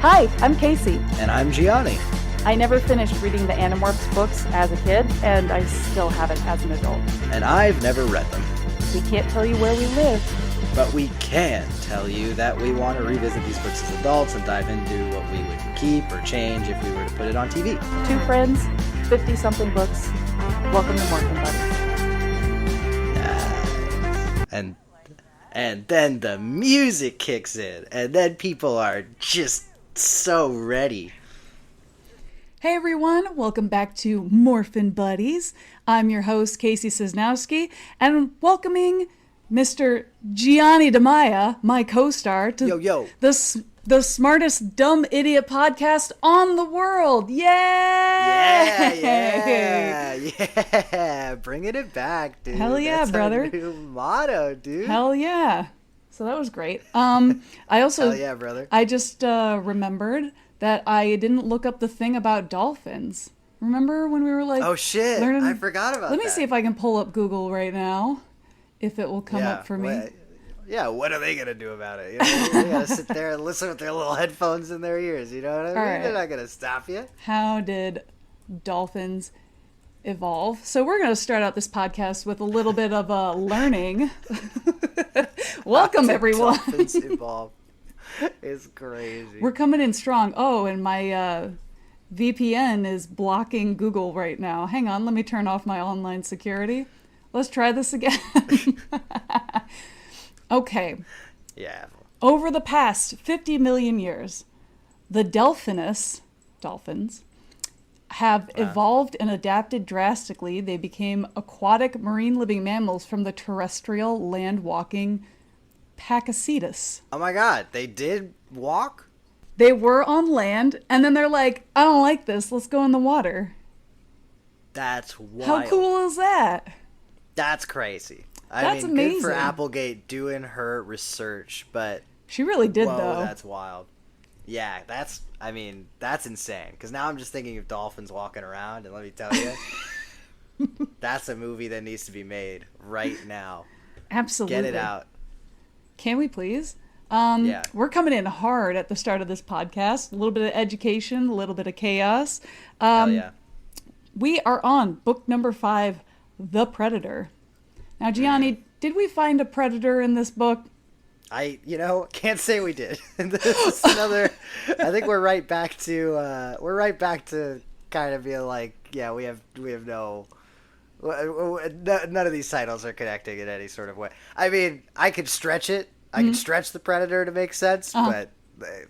Hi, I'm Kacey. And I'm Gianni. I never finished reading the Animorphs books as a kid, and I still haven't as an adult. And I've never read them. We can't tell you where we live. But we can tell you that we want to revisit these books as adults and dive into what we would keep or change if we were to put it on TV. Two friends, 50-something books. Welcome to morphinbuddies. And then the music kicks in, and then people are just so ready. Hey everyone, welcome back to Morphinbuddies. I'm your host, Kacey Cisnowski, and welcoming Mr. Gianni DeMaia, my co-star, to the smartest dumb idiot podcast on the world. Yay! Yeah! Bringing it back, dude. Hell yeah, That's brother. Our new motto, dude. Hell yeah. So that was great. I also, Hell yeah, brother. I just remembered that I didn't look up the thing about dolphins. Remember when we were like, oh shit, learning? I forgot about that. Let me see if I can pull up Google right now, if it will come up for me. Yeah, what are they gonna do about it? You know, they gotta sit there and listen with their little headphones in their ears. You know what I mean? Right. They're not gonna stop you. How did dolphins evolve? So we're gonna start out this podcast with a little bit of learning. Welcome, everyone. Dolphins evolve. It's crazy. We're coming in strong. Oh, and my VPN is blocking Google right now. Hang on, let me turn off my online security. Let's try this again. Okay. Yeah. Over the past 50 million years, the dolphins have evolved and adapted drastically. They became aquatic marine living mammals from the terrestrial land-walking Pakicetus. Oh my god, they did walk? They were on land, and then they're like, I don't like this, let's go in the water. That's wild. How cool is that? That's crazy. That's I mean, amazing. Good for Applegate doing her research, but... She really did, whoa, though. That's wild. Yeah, that's insane. Because now I'm just thinking of dolphins walking around, and let me tell you, that's a movie that needs to be made right now. Absolutely. Get it out. Can we please? Yeah. We're coming in hard at the start of this podcast. A little bit of education, a little bit of chaos. Hell yeah. We are on book number 5, The Predator. Now, Gianni, did we find a predator in this book? I can't say we did. This is another. I think we're right back to kind of being like, yeah, we have no. None of these titles are connecting in any sort of way. I mean, I could stretch it. I could stretch the Predator to make sense, but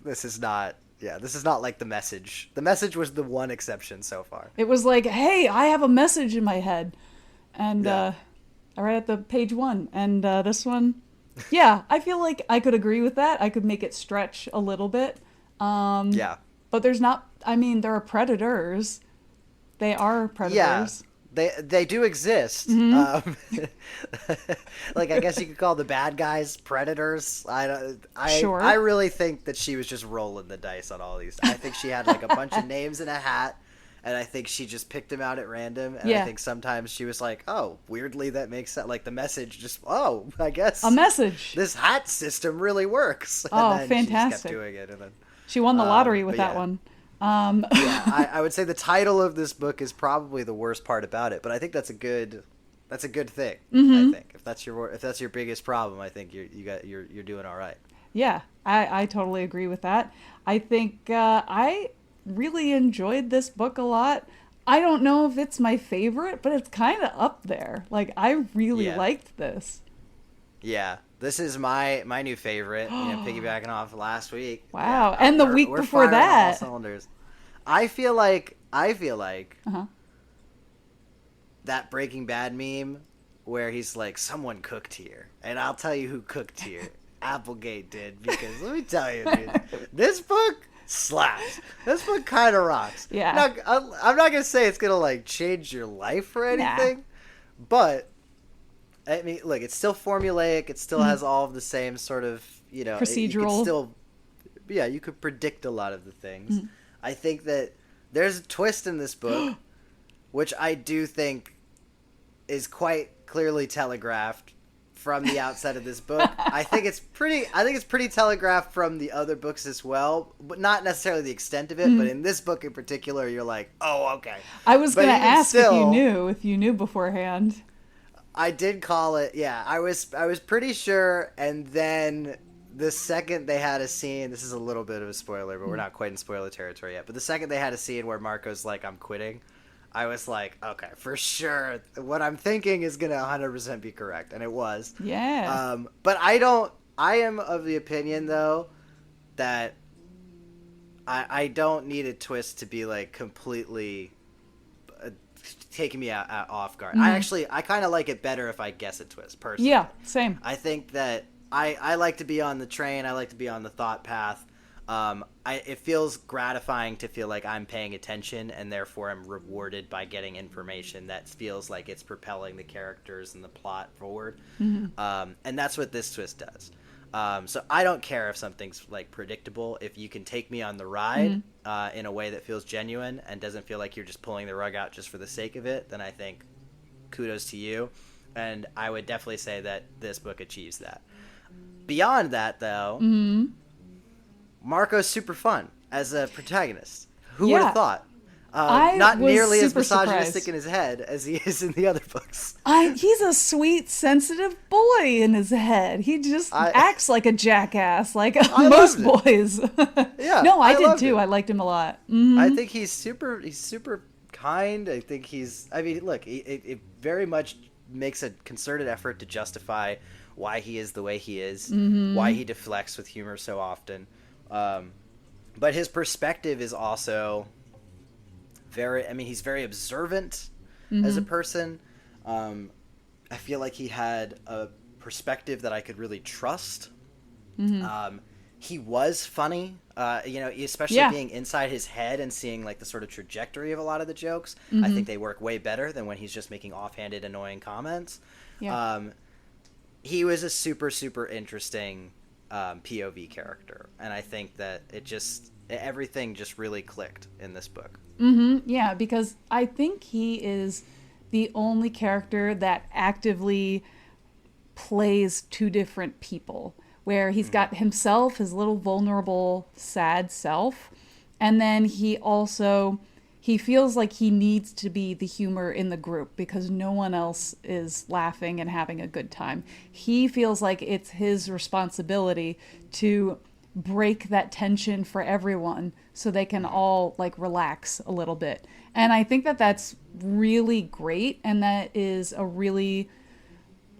this is not. Yeah, this is not like The Message. The Message was the one exception so far. It was like, hey, I have a message in my head, and I read at the page 1, and this one. Yeah, I feel like I could agree with that. I could make it stretch a little bit. Yeah. But there's not, I mean, there are predators. They are predators. Yeah, they do exist. Mm-hmm. Like, I guess you could call the bad guys predators. Sure. I really think that she was just rolling the dice on all these. I think she had, like, a bunch of names in a hat. And I think she just picked them out at random. And I think sometimes she was like, oh, weirdly that makes sense. Like the message just, I guess. A message. This hat system really works. Oh, and then fantastic. She just kept doing it. And then, she won the lottery with that one. Yeah, I would say the title of this book is probably the worst part about it. But I think that's a good thing. Mm-hmm. I think if that's your biggest problem, I think you're doing all right. Yeah, I totally agree with that. I think I really enjoyed this book a lot. I don't know if it's my favorite, but it's kind of up there. Like, I really liked this. Yeah, this is my new favorite. Piggybacking off last week. Wow, yeah, and the week before that. All cylinders. I feel like that Breaking Bad meme where he's like, someone cooked here, and I'll tell you who cooked here. Applegate did, because let me tell you, dude, this book slaps. This book kind of rocks. Yeah. I'm not gonna say it's gonna like change your life or anything, but I mean, look, it's still formulaic. It still has all of the same sort of procedural. You could predict a lot of the things. I think that there's a twist in this book, which I do think is quite clearly telegraphed from the outset of this book. I think it's pretty telegraphed from the other books as well, but not necessarily the extent of it. But in this book in particular, you're like, oh, okay. I was going to ask still, if you knew beforehand. I did call it. Yeah, I was pretty sure, and then the second they had a scene, this is a little bit of a spoiler, but we're not quite in spoiler territory yet. But the second they had a scene where Marco's like, I'm quitting, I was like, okay, for sure, what I'm thinking is going to 100% be correct. And it was. Yeah. But I am of the opinion, though, that I don't need a twist to be, like, completely taking me off guard. I kind of like it better if I guess a twist, personally. Yeah, same. I think that I like to be on the train. I like to be on the thought path. It feels gratifying to feel like I'm paying attention, and therefore I'm rewarded by getting information that feels like it's propelling the characters and the plot forward. And that's what this twist does. So I don't care if something's like predictable. If you can take me on the ride in a way that feels genuine and doesn't feel like you're just pulling the rug out just for the sake of it, then I think kudos to you. And I would definitely say that this book achieves that. Beyond that, though, Marco's super fun as a protagonist. Who would have thought? Not nearly as misogynistic surprised in his head as he is in the other books. He's a sweet, sensitive boy in his head. He just acts like a jackass, like most boys. Yeah, no, I did too. Him. I liked him a lot. I think he's super kind. I think look, it very much makes a concerted effort to justify why he is the way he is, why he deflects with humor so often. But his perspective is also he's very observant as a person. I feel like he had a perspective that I could really trust. He was funny, especially being inside his head and seeing like the sort of trajectory of a lot of the jokes. I think they work way better than when he's just making offhanded, annoying comments. He was a super, super interesting POV character, and I think that everything just really clicked in this book. Yeah, because I think he is the only character that actively plays two different people, where he's got himself, his little vulnerable, sad self, and then he feels like he needs to be the humor in the group because no one else is laughing and having a good time. He feels like it's his responsibility to break that tension for everyone so they can all like relax a little bit. And I think that that's really great, and that is a really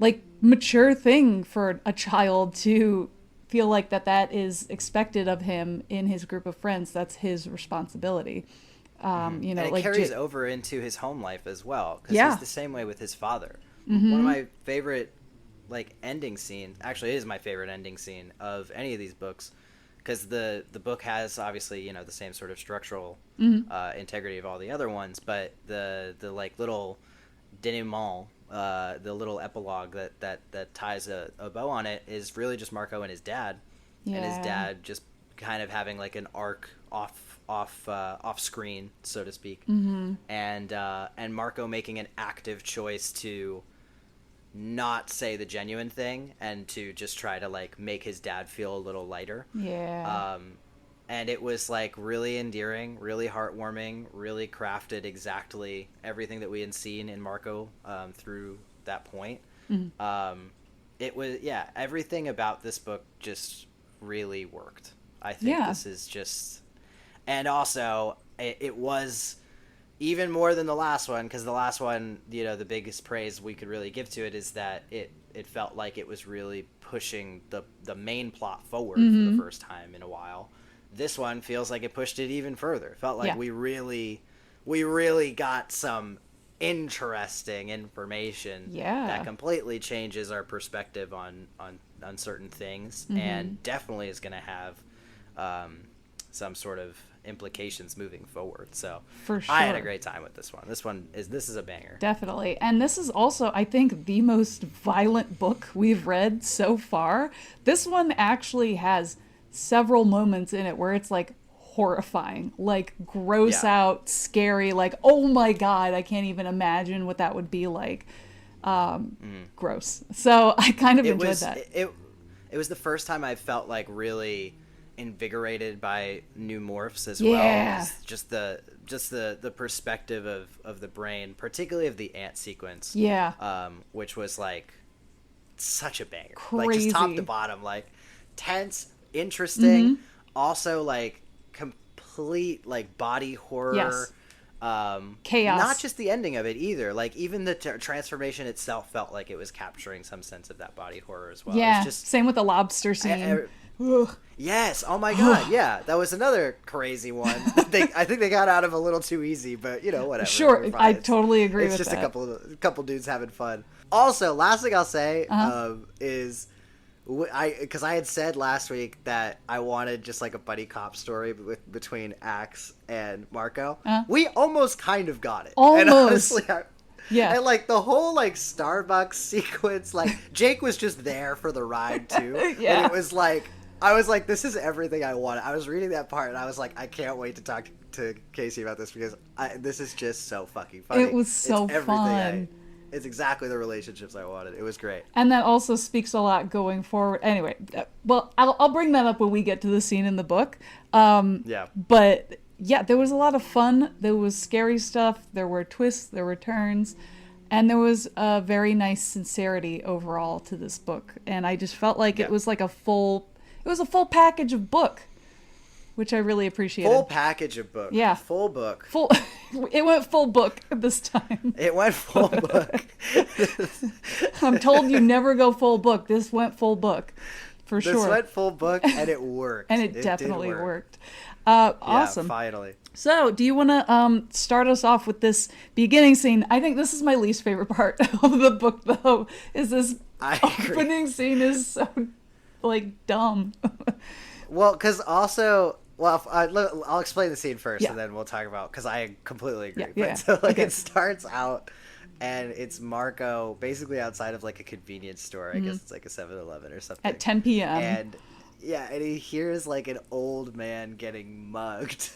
like mature thing for a child to feel like that is expected of him in his group of friends. That's his responsibility. And it like carries over into his home life as well, because he's the same way with his father. Mm-hmm. One of my favorite ending scenes, actually it is my favorite ending scene of any of these books, because the book has obviously the same sort of structural integrity of all the other ones, but the like little denouement, the little epilogue that ties a bow on it is really just Marco and his dad, and his dad just kind of having like an arc off screen, so to speak, and Marco making an active choice to not say the genuine thing and to just try to like make his dad feel a little lighter. And it was like really endearing, really heartwarming, really crafted exactly everything that we had seen in Marco through that point. It was everything about this book just really worked. I think this is just, and also it was even more than the last one, because the last one, the biggest praise we could really give to it is that it felt like it was really pushing the main plot forward for the first time in a while. This one feels like it pushed it even further. It felt like we really got some interesting information that completely changes our perspective on certain things, and definitely is going to have some sort of implications moving forward. So for sure, I had a great time with this one. This is a banger. Definitely. And this is also, I think, the most violent book we've read so far. This one actually has several moments in it where it's like horrifying, like gross out, scary, like, oh my God, I can't even imagine what that would be like. gross. So I kind of enjoyed that. It was the first time I felt like really invigorated by new morphs as Yeah. well. Just the perspective of the brain, particularly of the ant sequence. Yeah. Which was like such a banger. Crazy. Like just top to bottom, like tense, interesting, also like complete like body horror. Yes. Chaos. Not just the ending of it either. Like even the transformation itself felt like it was capturing some sense of that body horror as well. Yeah. It's just Same with the lobster scene. yes. Oh my god. Yeah, that was another crazy one. I think they got out of a little too easy, but whatever. Sure, I totally agree with that. It's just a couple dudes having fun. Also, last thing I'll say is because I had said last week that I wanted just like a buddy cop story between Axe and Marco. We almost kind of got it. Almost. And honestly, yeah. And like the whole like Starbucks sequence, like Jake was just there for the ride too. Yeah. And it was like, I was like, this is everything I wanted. I was reading that part and I was like, I can't wait to talk to Kacey about this because this is just so fucking funny. It was so fun. It's exactly the relationships I wanted. It was great. And that also speaks a lot going forward. Anyway, well, I'll bring that up when we get to the scene in the book. Yeah. But yeah, there was a lot of fun. There was scary stuff. There were twists. There were turns. And there was a very nice sincerity overall to this book. And I just felt like it was like a full package of book, which I really appreciated. Full package of book. Yeah. Full book. It went full book this time. It went full book. I'm told you never go full book. This went full book, for sure. This went full book, and it worked. And it definitely did work. worked. Awesome. Yeah, finally. So, do you want to start us off with this beginning scene? I think this is my least favorite part of the book, though. Is this I agree. opening scene is so like dumb. Well, because also, I'll explain the scene first, Yeah. and then we'll talk about because I completely agree. Yeah. But so like Okay. it starts out, and it's Marco basically outside of like a convenience store. I guess it's like a 7-Eleven or something At 10 p.m. And yeah, and he hears like an old man getting mugged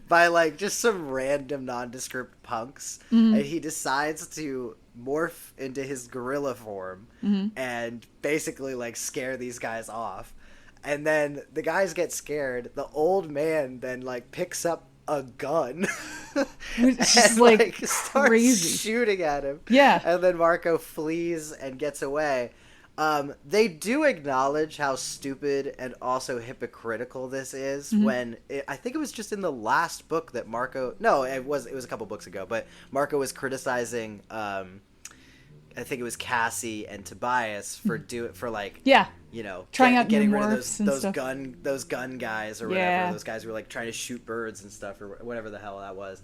by like just some random nondescript punks, and he decides to morph into his gorilla form and basically like scare these guys off. And then the guys get scared. The old man then like picks up a gun It's just, and like, starts crazy. shooting at him. Yeah. And then Marco flees and gets away. They do acknowledge how stupid and also hypocritical this is when I think it was just in the last book that Marco. No, it was a couple books ago, but Marco was criticizing. I think it was Cassie and Tobias for like Yeah. Trying out getting new rid of morphs and stuff. those gun guys or Yeah. whatever. Those guys who were like trying to shoot birds and stuff or whatever the hell that was.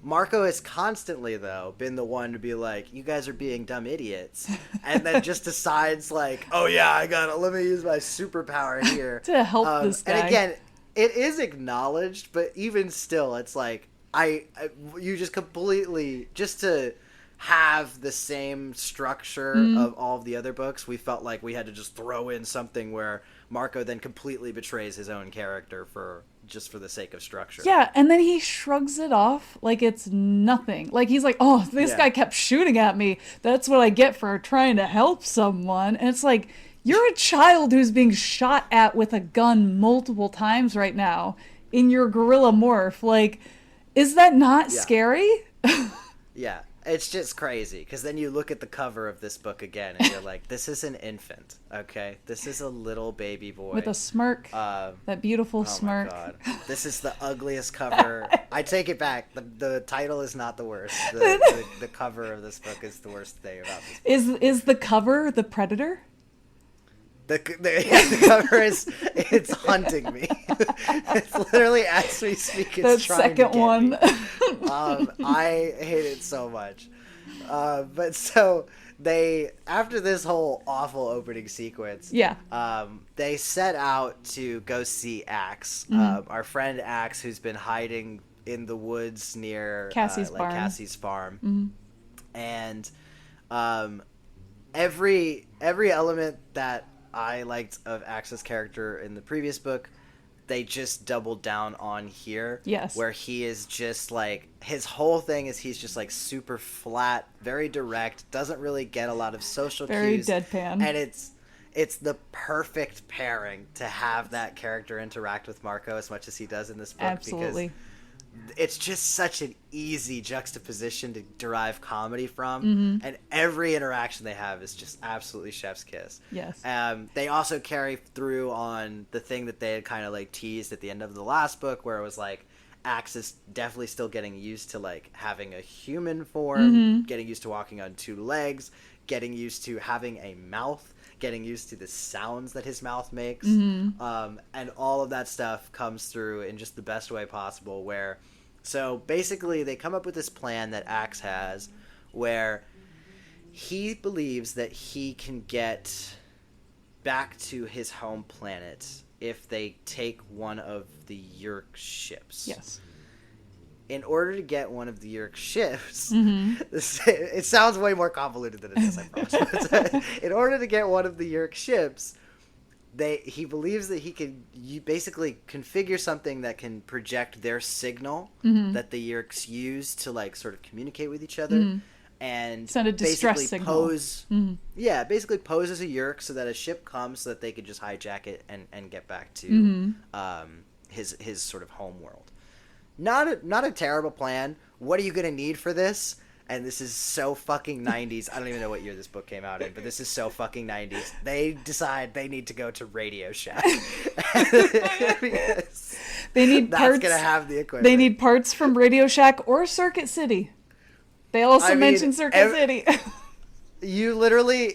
Marco has constantly though been the one to be like, you guys are being dumb idiots, and then just decides like, oh yeah, let me use my superpower here To help this guy. And again, it is acknowledged, but even still, it's like you just completely just to have the same structure of all of the other books, we felt like we had to just throw in something where Marco then completely betrays his own character for the sake of structure. Yeah, and then he shrugs it off like it's nothing. Like he's like, oh, this guy kept shooting at me. That's what I get for trying to help someone. And it's like, you're a child who's being shot at with a gun multiple times right now in your gorilla morph. Like, is that not scary? Yeah. It's just crazy because then you look at the cover of this book again and you're like, this is an infant, okay? This is a little baby boy. With a smirk. That beautiful smirk. Oh my god. This is the ugliest cover. I take it back. The title is not the worst. The cover of this book is the worst thing about this book. Is the cover the predator? The cover it's hunting me. It's literally as we speak. It's That trying second to get one. Me. I hate it so much. But so they after this whole awful opening sequence, they set out to go see Axe, our friend Axe, who's been hiding in the woods near Cassie's farm. Cassie's farm, and every element that I liked of Axe's character in the previous book they just doubled down on here. Yes. Where he is just like, his whole thing is he's just like super flat, very direct, doesn't really get a lot of social Very cues. deadpan. And it's the perfect pairing to have that character interact with Marco as much as he does in this book. Absolutely. Because it's just such an easy juxtaposition to derive comedy from, and every interaction they have is just absolutely chef's kiss. Yes. They also carry through on the thing that they had kind of like teased at the end of the last book, where it was like Axe is definitely still getting used to like having a human form, getting used to walking on two legs, getting used to having a mouth, getting used to the sounds that his mouth makes, and all of that stuff comes through in just the best way possible. Where, so basically they come up with this plan that Axe has, where he believes that he can get back to his home planet if they take one of the Yerk ships. Yes. In order to get one of the Yerk ships, it sounds way more convoluted than it is, I promise. In order to get one of the Yerk ships, he believes that he can basically configure something that can project their signal that the Yerks use to like sort of communicate with each other, and send a distress basically signal. pose. Yeah, basically pose as a Yerk so that a ship comes so that they could just hijack it and get back to his sort of home world. Not a terrible plan. What are you going to need for this? And this is so fucking 90s. I don't even know what year this book came out in, but this is so fucking 90s. They decide they need to go to Radio Shack. They need That's parts. going to have the equipment. They need parts from Radio Shack or Circuit City. They also mentioned Circuit City. You literally,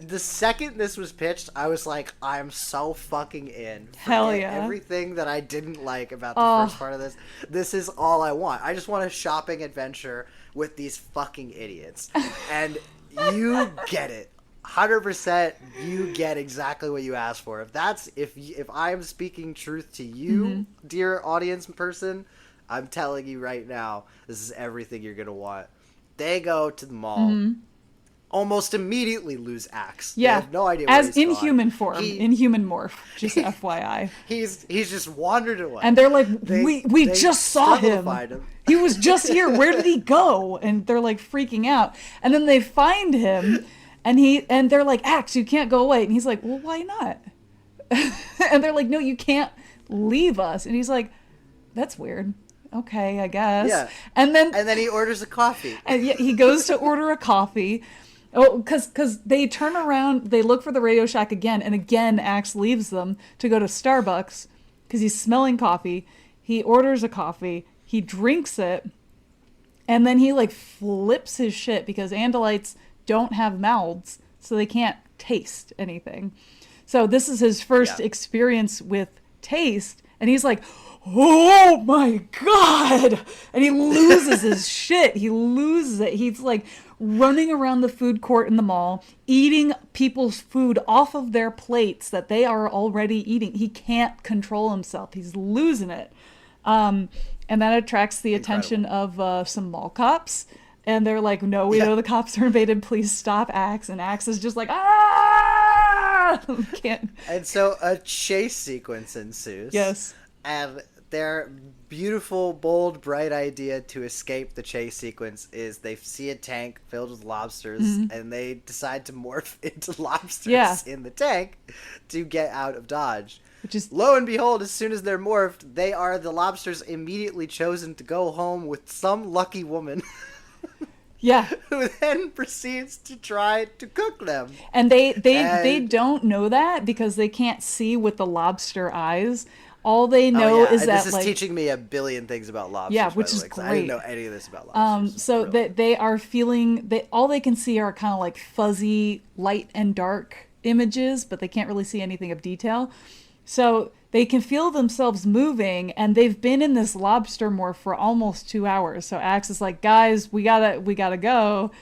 the second this was pitched, I was like, I'm so fucking in. Hell Forget yeah. everything that I didn't like about the first part of this. This is all I want. I just want a shopping adventure with these fucking idiots. And you get it. 100% you get exactly what you asked for. If I am speaking truth to you, dear audience person, I'm telling you right now, this is everything you're going to want. They go to the mall. Almost immediately lose Axe. Yeah, they have no idea where as he's in gone. human form, in human morph. Just FYI. He's just wandered away. And they're like, we they just saw struggle to him. find him. He was just here. Where did he go? And they're like freaking out. And then they find him, and they're like, Axe, you can't go away. And he's like, well, why not? And they're like, no, you can't leave us. And he's like, that's weird. Okay, I guess. Yeah. And then he orders a coffee. And he goes to order a coffee. Oh, because they turn around, they look for the Radio Shack again, and again Axe leaves them to go to Starbucks because he's smelling coffee. He orders a coffee, he drinks it, and then he like flips his shit because Andalites don't have mouths, so they can't taste anything. So this is his first experience with taste, and he's like, oh my God! And he loses his shit. He loses it. He's like running around the food court in the mall, eating people's food off of their plates that they are already eating. He can't control himself. He's losing it. And that attracts the attention of some mall cops. And they're like, no, we know the cops are invaded. Please stop Axe. And Axe is just like, ah! Can't. And so a chase sequence ensues. Yes. And their beautiful, bold, bright idea to escape the chase sequence is they see a tank filled with lobsters, and they decide to morph into lobsters in the tank to get out of Dodge. Which is, lo and behold, as soon as they're morphed, they are the lobsters immediately chosen to go home with some lucky woman. Yeah. Who then proceeds to try to cook them. And they don't know that because they can't see with the lobster eyes. All they know is that this is teaching me a billion things about lobsters. Yeah, which is great. great. I didn't know any of this about lobsters. So that they are feeling all they can see are kind of like fuzzy light and dark images, but they can't really see anything of detail. So they can feel themselves moving, and they've been in this lobster morph for almost 2 hours. So Axe is like, guys, we gotta go.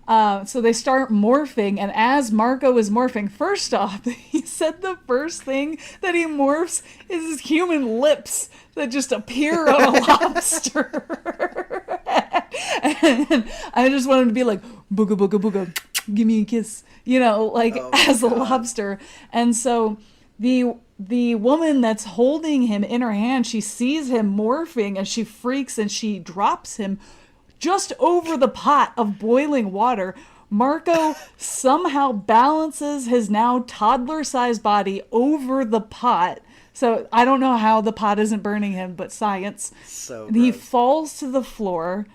So they start morphing, and as Marco is morphing, first off, he said the first thing that he morphs is his human lips that just appear on a lobster. And I just want him to be like, booga, booga, booga, give me a kiss, as a lobster. And so the woman that's holding him in her hand, she sees him morphing and she freaks and she drops him just over the pot of boiling water. Marco somehow balances his now toddler-sized body over the pot. So I don't know how the pot isn't burning him, but science. So And he gross. falls to the floor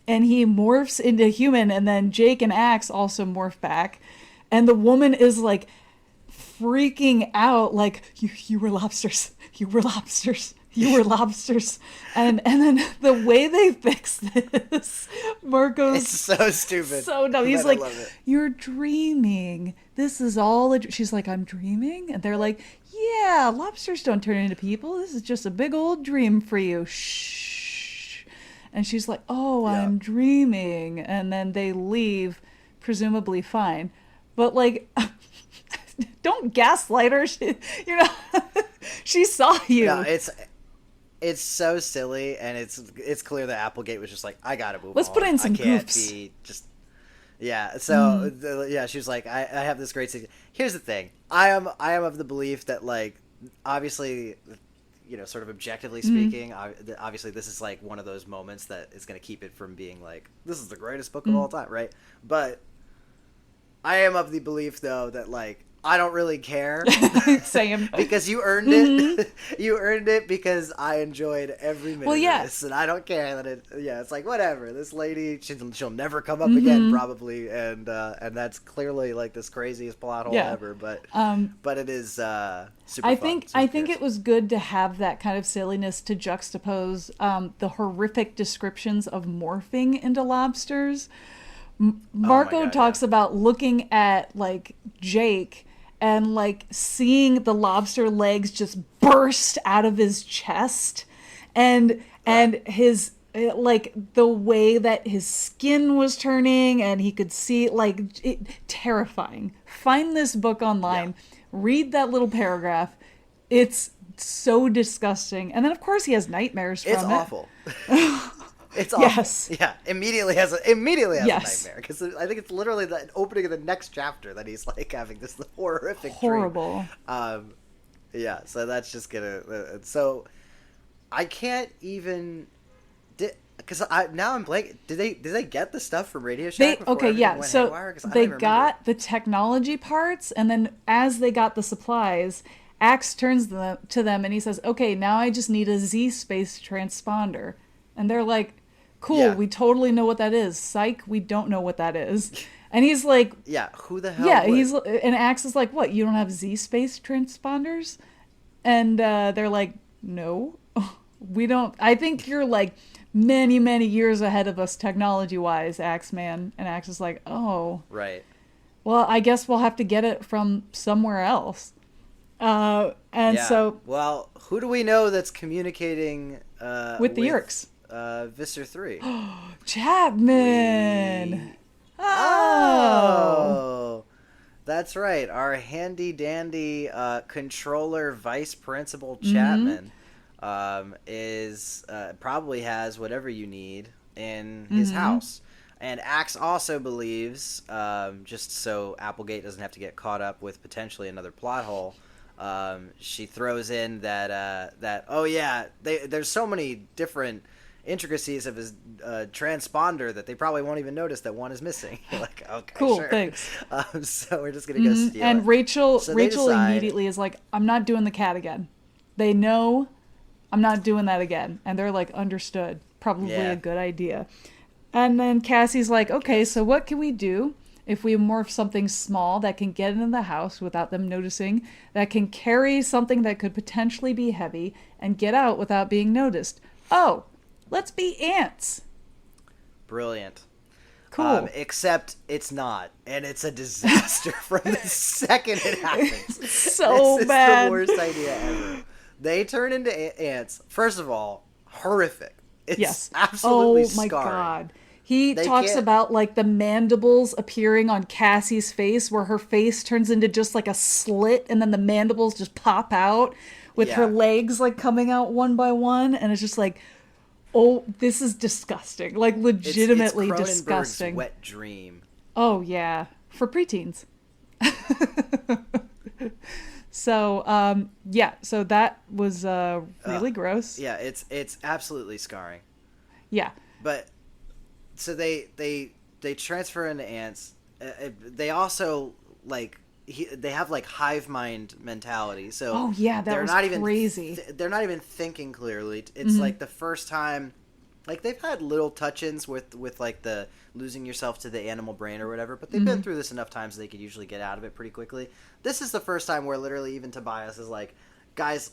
and he morphs into human, and then Jake and Axe also morph back. And the woman is like freaking out, like, you were lobsters, you were lobsters, you were lobsters. And then the way they fix this, Marco's It's so stupid. so dumb. He's But I like, love it. you're dreaming. This is all she's like, I'm dreaming? And they're like, yeah, lobsters don't turn into people. This is just a big old dream for you. Shh. And she's like, oh, Yeah. I'm dreaming. And then they leave, presumably fine. But like, don't gaslight her. She saw you. No, it's so silly, and it's clear that Applegate was just like, I gotta move Let's on. put in some I can't goofs. be just. Yeah, so yeah, she was like, I have this great season. Here's the thing, I am of the belief that, like, obviously, sort of objectively speaking, obviously this is like one of those moments that is going to keep it from being like, this is the greatest book of all time, right? But I am of the belief, though, that, like, I don't really care. Same. Because you earned it. You earned it because I enjoyed every minute Well, yeah. of this. And I don't care that it's like, whatever. This lady, she'll never come up again, probably. And that's clearly, like, this craziest plot hole ever. But it is super I fun. think So I who think cares? it was good to have that kind of silliness to juxtapose the horrific descriptions of morphing into lobsters. Marco God, talks about looking at, like, Jake and, like, seeing the lobster legs just burst out of his chest, and his, like, the way that his skin was turning, and he could see, like, terrifying. Find this book online, read that little paragraph. It's so disgusting. And then, of course, he has nightmares from It's it. awful. It's awful. Yes. Yeah. Immediately has Yes. a nightmare, because I think it's literally the opening of the next chapter that he's, like, having this horrific Horrible. dream. Yeah. So that's just gonna. So I can't even. Because now I'm blank. Did they get the stuff from Radio Shack? before everything went So haywire? 'Cause I don't they even got the technology parts, and then as they got the supplies, Axe turns to them and he says, okay, now I just need a Z-space transponder. And they're like, cool, Yeah. we totally know what that is. Psych, we don't know what that is. And he's like, Yeah. Who the hell? yeah, would? and Axe is like, what, you don't have Z-space transponders? And they're like, no, we don't. I think you're like many, many years ahead of us technology-wise, Axeman. And Axe is like, oh, Right. well, I guess we'll have to get it from somewhere else. And Yeah. so Well, who do we know that's communicating with the Yerks, Visser 3? Chapman. Oh. Oh, that's right. Our handy dandy controller vice principal Chapman is probably has whatever you need in his house. And Axe also believes, just so Applegate doesn't have to get caught up with potentially another plot hole, she throws in that there's so many different intricacies of his transponder that they probably won't even notice that one is missing. You're like, okay, Cool, sure. thanks. So we're just gonna go steal And it. Rachel So they Rachel decide- immediately is like, I'm not doing the cat again. They know I'm not doing that again. And they're like, understood. Probably Yeah. a good idea. And then Cassie's like, okay, so what can we do if we morph something small that can get into the house without them noticing, that can carry something that could potentially be heavy and get out without being noticed? Oh, let's be ants. Brilliant. Cool. Except it's not, and it's a disaster from the second it happens. So this is bad. the worst idea ever. They turn into ants. First of all, horrific. It's Yes. absolutely Oh my scarring. God. He They talks can't- about like the mandibles appearing on Cassie's face, where her face turns into just like a slit, and then the mandibles just pop out with her Yeah. legs like coming out one by one, and it's just like, oh, this is disgusting. Like legitimately it's Cronenberg's disgusting. wet dream. Oh yeah, for preteens. So so that was really gross. Yeah, it's absolutely scarring. Yeah. But so they transfer into ants. They also like they have like hive mind mentality. So Oh yeah, that they're was not even crazy. they're not even thinking clearly. It's like the first time. Like, they've had little touch-ins with like, the losing yourself to the animal brain or whatever, but they've been through this enough times they could usually get out of it pretty quickly. This is the first time where literally even Tobias is like, guys,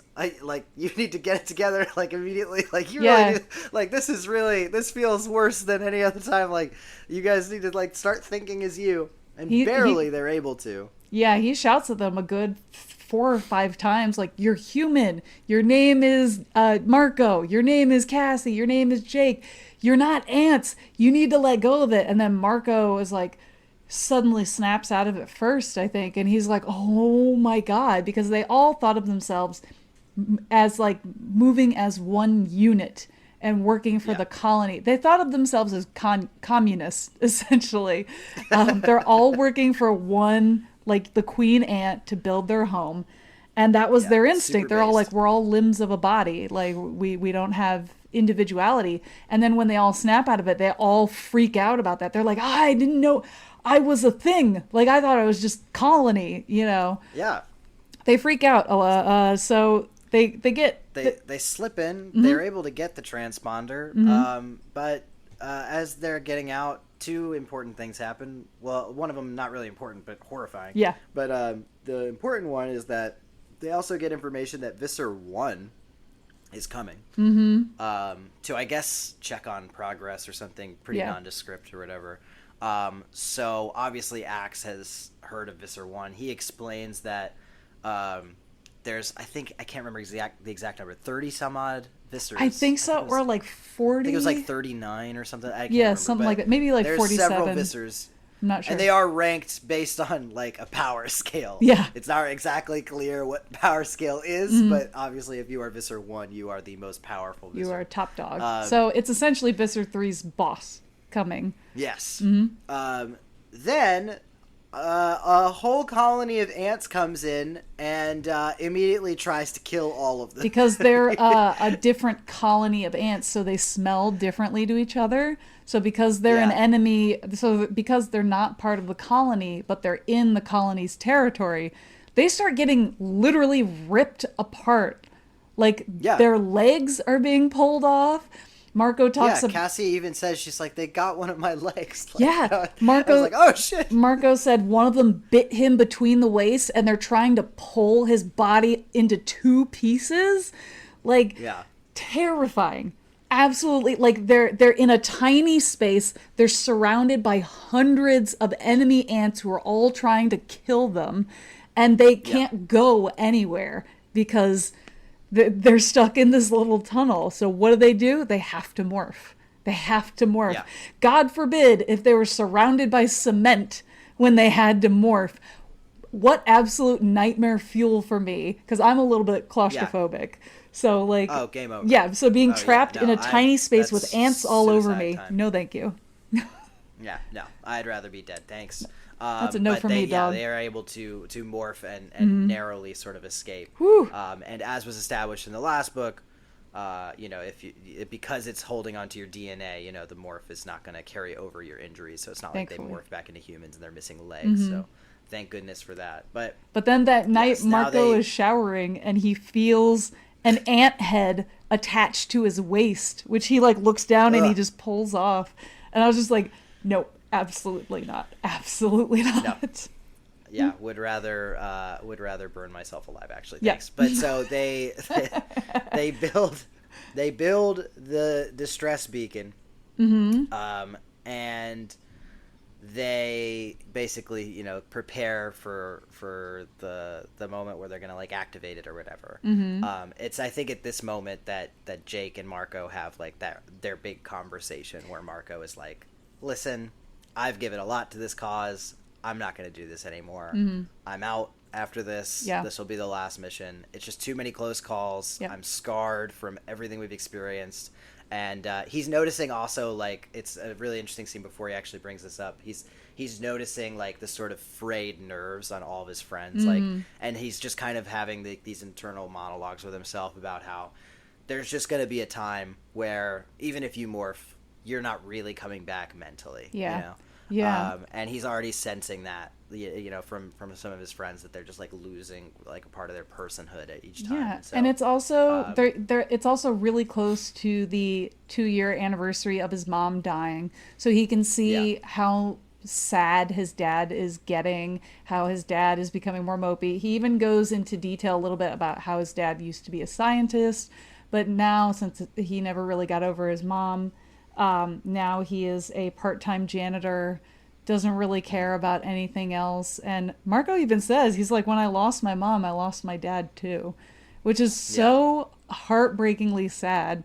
you need to get it together, like, immediately. Like, you really need, like, this feels worse than any other time. Like, you guys need to, like, start thinking as you. And barely they're able to. Yeah, he shouts at them a good 4 or 5 times, like, you're human. Your name is Marco. Your name is Cassie. Your name is Jake. You're not ants. You need to let go of it. And then Marco is like, suddenly snaps out of it first, I think. And he's like, oh my God, because they all thought of themselves as like moving as one unit and working for the colony. They thought of themselves as communists, essentially. They're all working for one, like the queen ant, to build their home. And that was their instinct. They're all like, we're all limbs of a body. Like, we don't have individuality. And then when they all snap out of it, they all freak out about that. They're like, I didn't know I was a thing. Like, I thought I was just colony, you know? Yeah. They freak out. So they get... They slip in. They're able to get the transponder. But as they're getting out, 2 important things happen. Well, one of them not really important, but horrifying. Yeah. But the important one is that they also get information that Visser 1 is coming. To, I guess, check on progress or something pretty nondescript or whatever. So obviously Axe has heard of Visser 1. He explains that there's, I can't remember the exact number, 30 some odd Vissers. I think so, or like 40. I think it was like 39 or something. I can't remember, something like that. Maybe like there's 47. There's several Vissers. I'm not sure. And they are ranked based on like a power scale. Yeah. It's not exactly clear what power scale is, but obviously if you are Visser 1, you are the most powerful Visser. You are top dog. So it's essentially Visser 3's boss coming. Yes. Then a whole colony of ants comes in and immediately tries to kill all of them. Because they're a different colony of ants, so they smell differently to each other. So because they're an enemy, so because they're not part of the colony, but they're in the colony's territory, they start getting literally ripped apart. Like, their legs are being pulled off. Marco talks about... Cassie even says, she's like, they got one of my legs. Like, Marco... I was like, oh, shit. Marco said one of them bit him between the waist, and they're trying to pull his body into 2 pieces. Like, terrifying. Absolutely. Like, they're in a tiny space. They're surrounded by hundreds of enemy ants who are all trying to kill them, and they can't go anywhere because... they're stuck in this little tunnel. So what do? They have to morph. Yeah. God forbid if they were surrounded by cement when they had to morph. What absolute nightmare fuel for me, because I'm a little bit claustrophobic. So, like... Oh, game over. Yeah, so being trapped in a tiny space with ants all over me. Time. No, thank you. Yeah, no. I'd rather be dead. Thanks. That's a no for me, dog. They are able to morph and narrowly sort of escape. And as was established in the last book, because it's holding onto your DNA, the morph is not going to carry over your injuries. So it's not Thankfully. like they morph back into humans and they're missing legs. So thank goodness for that. But then that night, Marco is showering and he feels an ant head attached to his waist, which he like looks down and he just pulls off. And I was just like, nope. Absolutely not. Absolutely not. No. Yeah, would rather burn myself alive. Actually, thanks. Yeah. But so they build the distress beacon, and they basically prepare for the moment where they're gonna like activate it or whatever. It's I think at this moment that Jake and Marco have like their big conversation where Marco is like, listen, I've given a lot to this cause. I'm not going to do this anymore. I'm out after this. Yeah. This will be the last mission. It's just too many close calls. Yep. I'm scarred from everything we've experienced. And he's noticing also, like, it's a really interesting scene before he actually brings this up. he's noticing like the sort of frayed nerves on all of his friends, like, and he's just kind of having these internal monologues with himself about how there's just going to be a time where even if you morph, you're not really coming back mentally. Yeah. You know? Yeah. And he's already sensing that, you know, from some of his friends, that they're just like losing like a part of their personhood at each time. Yeah, So, and it's also it's also really close to the 2-year anniversary of his mom dying, so he can see how sad his dad is getting, how his dad is becoming more mopey. He even goes into detail a little bit about how his dad used to be a scientist, but now, since he never really got over his mom, now he is a part-time janitor, doesn't really care about anything else. And Marco even says, he's like, when I lost my mom, I lost my dad too, which is so heartbreakingly sad,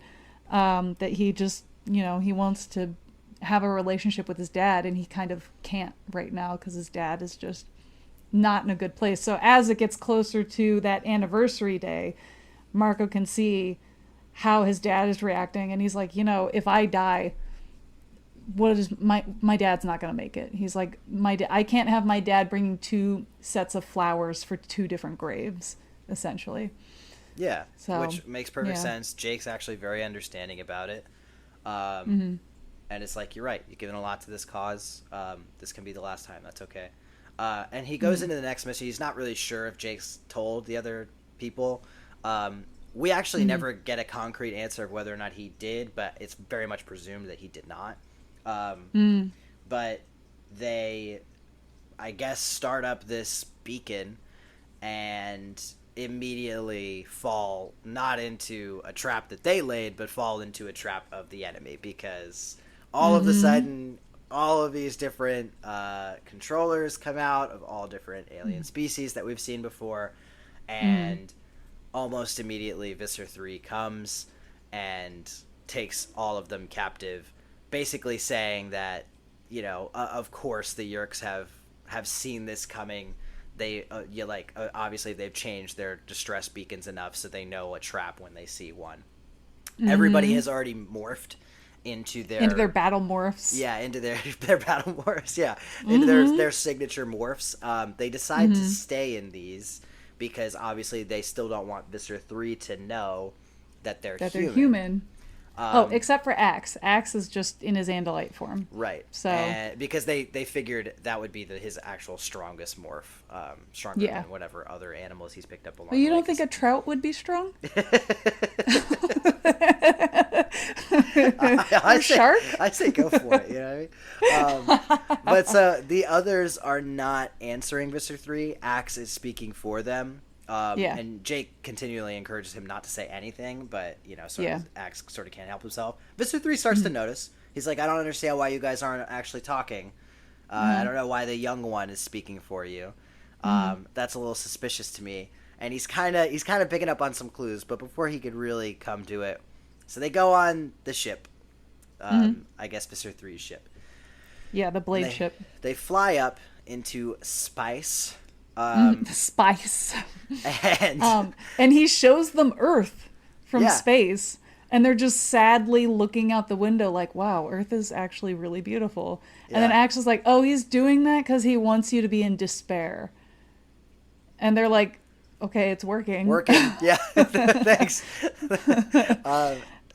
that he just, you know, he wants to have a relationship with his dad, and he kind of can't right now because his dad is just not in a good place. So as it gets closer to that anniversary day, Marco can see how his dad is reacting, and he's like, you know, if I die, what is my dad's not going to make it. He's like, I can't have my dad bringing 2 sets of flowers for 2 different graves, essentially. Yeah, so, which makes perfect sense. Jake's actually very understanding about it. And it's like, you're right, you've given a lot to this cause. This can be the last time. That's okay. And he goes into the next mission. He's not really sure if Jake's told the other people. We actually never get a concrete answer of whether or not he did, but it's very much presumed that he did not. But they, I guess, start up this beacon and immediately fall not into a trap that they laid, but fall into a trap of the enemy, because all of a sudden, all of these different controllers come out of all different alien species that we've seen before, and almost immediately Visser 3 comes and takes all of them captive, basically saying that, you know, of course the Yeerks have seen this coming. They obviously they've changed their distress beacons enough so they know a trap when they see one. Everybody has already morphed into their battle morphs. Yeah, into their battle morphs. Yeah, into their signature morphs. They decide to stay in these because obviously they still don't want Visser 3 to know that they're human. Except for Axe. Axe is just in his Andalite form. Right. So because they figured that would be his actual strongest morph, stronger than whatever other animals he's picked up along. Well, you don't think a trout would be strong? Shark? I say go for it. You know what I mean? But so the others are not answering Visser 3. Axe is speaking for them. And Jake continually encourages him not to say anything, but, you know, Axe sort of can't help himself. Visser 3 starts to notice. He's like, I don't understand why you guys aren't actually talking. I don't know why the young one is speaking for you. That's a little suspicious to me. And he's kind of picking up on some clues, but before he could really come to it, so they go on the ship. I guess Visser 3's ship. Yeah, the blade ship. They fly up into Spice. Spice. And he shows them Earth from space, and they're just sadly looking out the window like, wow, Earth is actually really beautiful. And then Axe is like, oh, he's doing that because he wants you to be in despair. And they're like, okay, it's working. Yeah. Thanks.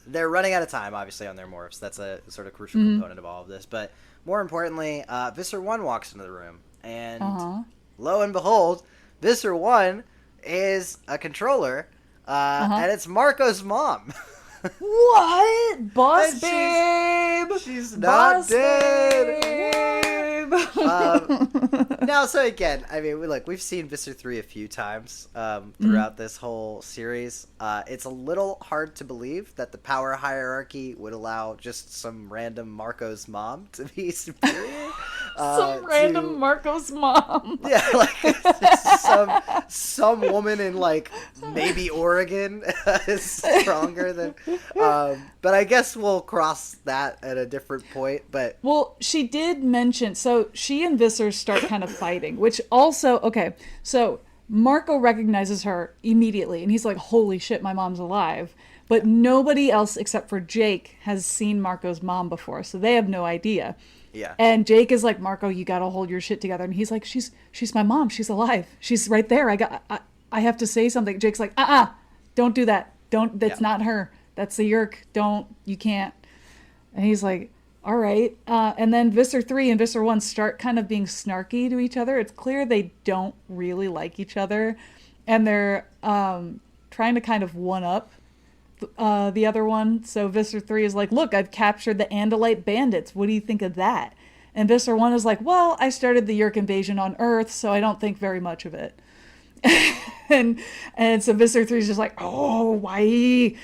They're running out of time, obviously, on their morphs. That's a sort of crucial component of all of this. But more importantly, Visser 1 walks into the room, and lo and behold, Visser 1 is a controller, and it's Marco's mom. What? Boss babe! She's not dead! Babe. Now, so again, I mean, we've seen Visser 3 a few times throughout this whole series. It's a little hard to believe that the power hierarchy would allow just some random Marco's mom to be superior. Random Marco's mom. Yeah, like some woman in maybe Oregon is stronger than. But I guess we'll cross that at a different point. But well, she did mention, so she and Visser start kind of fighting, which also so Marco recognizes her immediately, and he's like, "Holy shit, my mom's alive!" But nobody else except for Jake has seen Marco's mom before, so they have no idea. Yeah. And Jake is like, Marco, you gotta hold your shit together. And he's like, she's my mom. She's alive. She's right there. I have to say something. Jake's like, don't do that. That's not her. That's the Yerk. You can't. And he's like, all right. And then Visser 3 and Visser 1 start kind of being snarky to each other. It's clear they don't really like each other. And they're trying to kind of one-up the other one. So Visser 3 is like, look, I've captured the Andalite bandits. What do you think of that? And Visser 1 is like, well, I started the Yerk invasion on Earth, so I don't think very much of it. and so Visser 3 is just like, oh, why?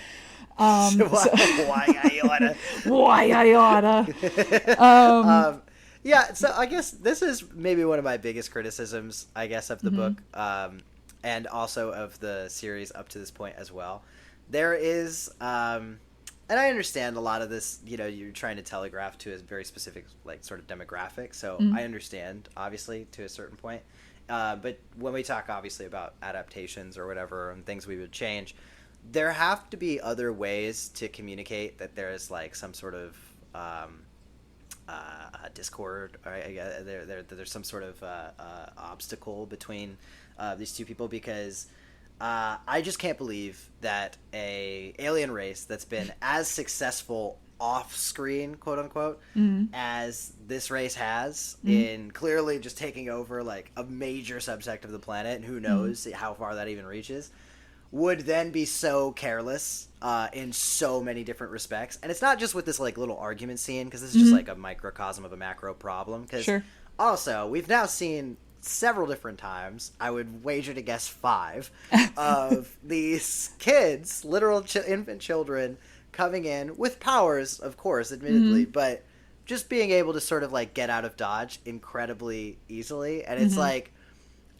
Why I oughta? Why I oughta? Yeah, so I guess this is maybe one of my biggest criticisms, I guess, of the book, and also of the series up to this point as well. There is, and I understand a lot of this, you're trying to telegraph to a very specific, like, sort of demographic, so I understand, obviously, to a certain point. But when we talk, obviously, about adaptations or whatever and things we would change, there have to be other ways to communicate that there's, like, some sort of discord, or I guess there's some sort of obstacle between these two people, because I just can't believe that a alien race that's been as successful off screen, quote unquote, as this race has in clearly just taking over like a major subsect of the planet, and who knows how far that even reaches, would then be so careless in so many different respects. And it's not just with this like little argument scene, because this is just like a microcosm of a macro problem, because also we've now seen several different times, I would wager to guess 5, of these kids, literal infant children, coming in with powers, of course, admittedly, but just being able to sort of like get out of Dodge incredibly easily. And it's like,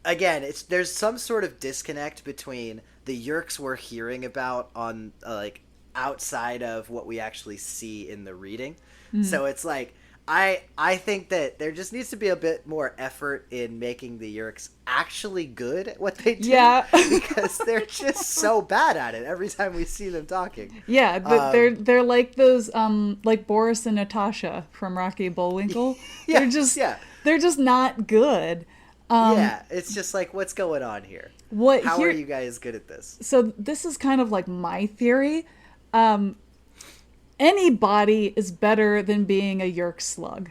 again, there's some sort of disconnect between the Yerks we're hearing about on like outside of what we actually see in the reading. So it's like, I think that there just needs to be a bit more effort in making the Yerks actually good at what they do. Yeah. Because they're just so bad at it every time we see them talking. Yeah, but they're like those like Boris and Natasha from Rocky and Bullwinkle. They're just not good. It's just like, what's going on here? How are you guys good at this? So this is kind of like my theory. Any body is better than being a Yerk slug.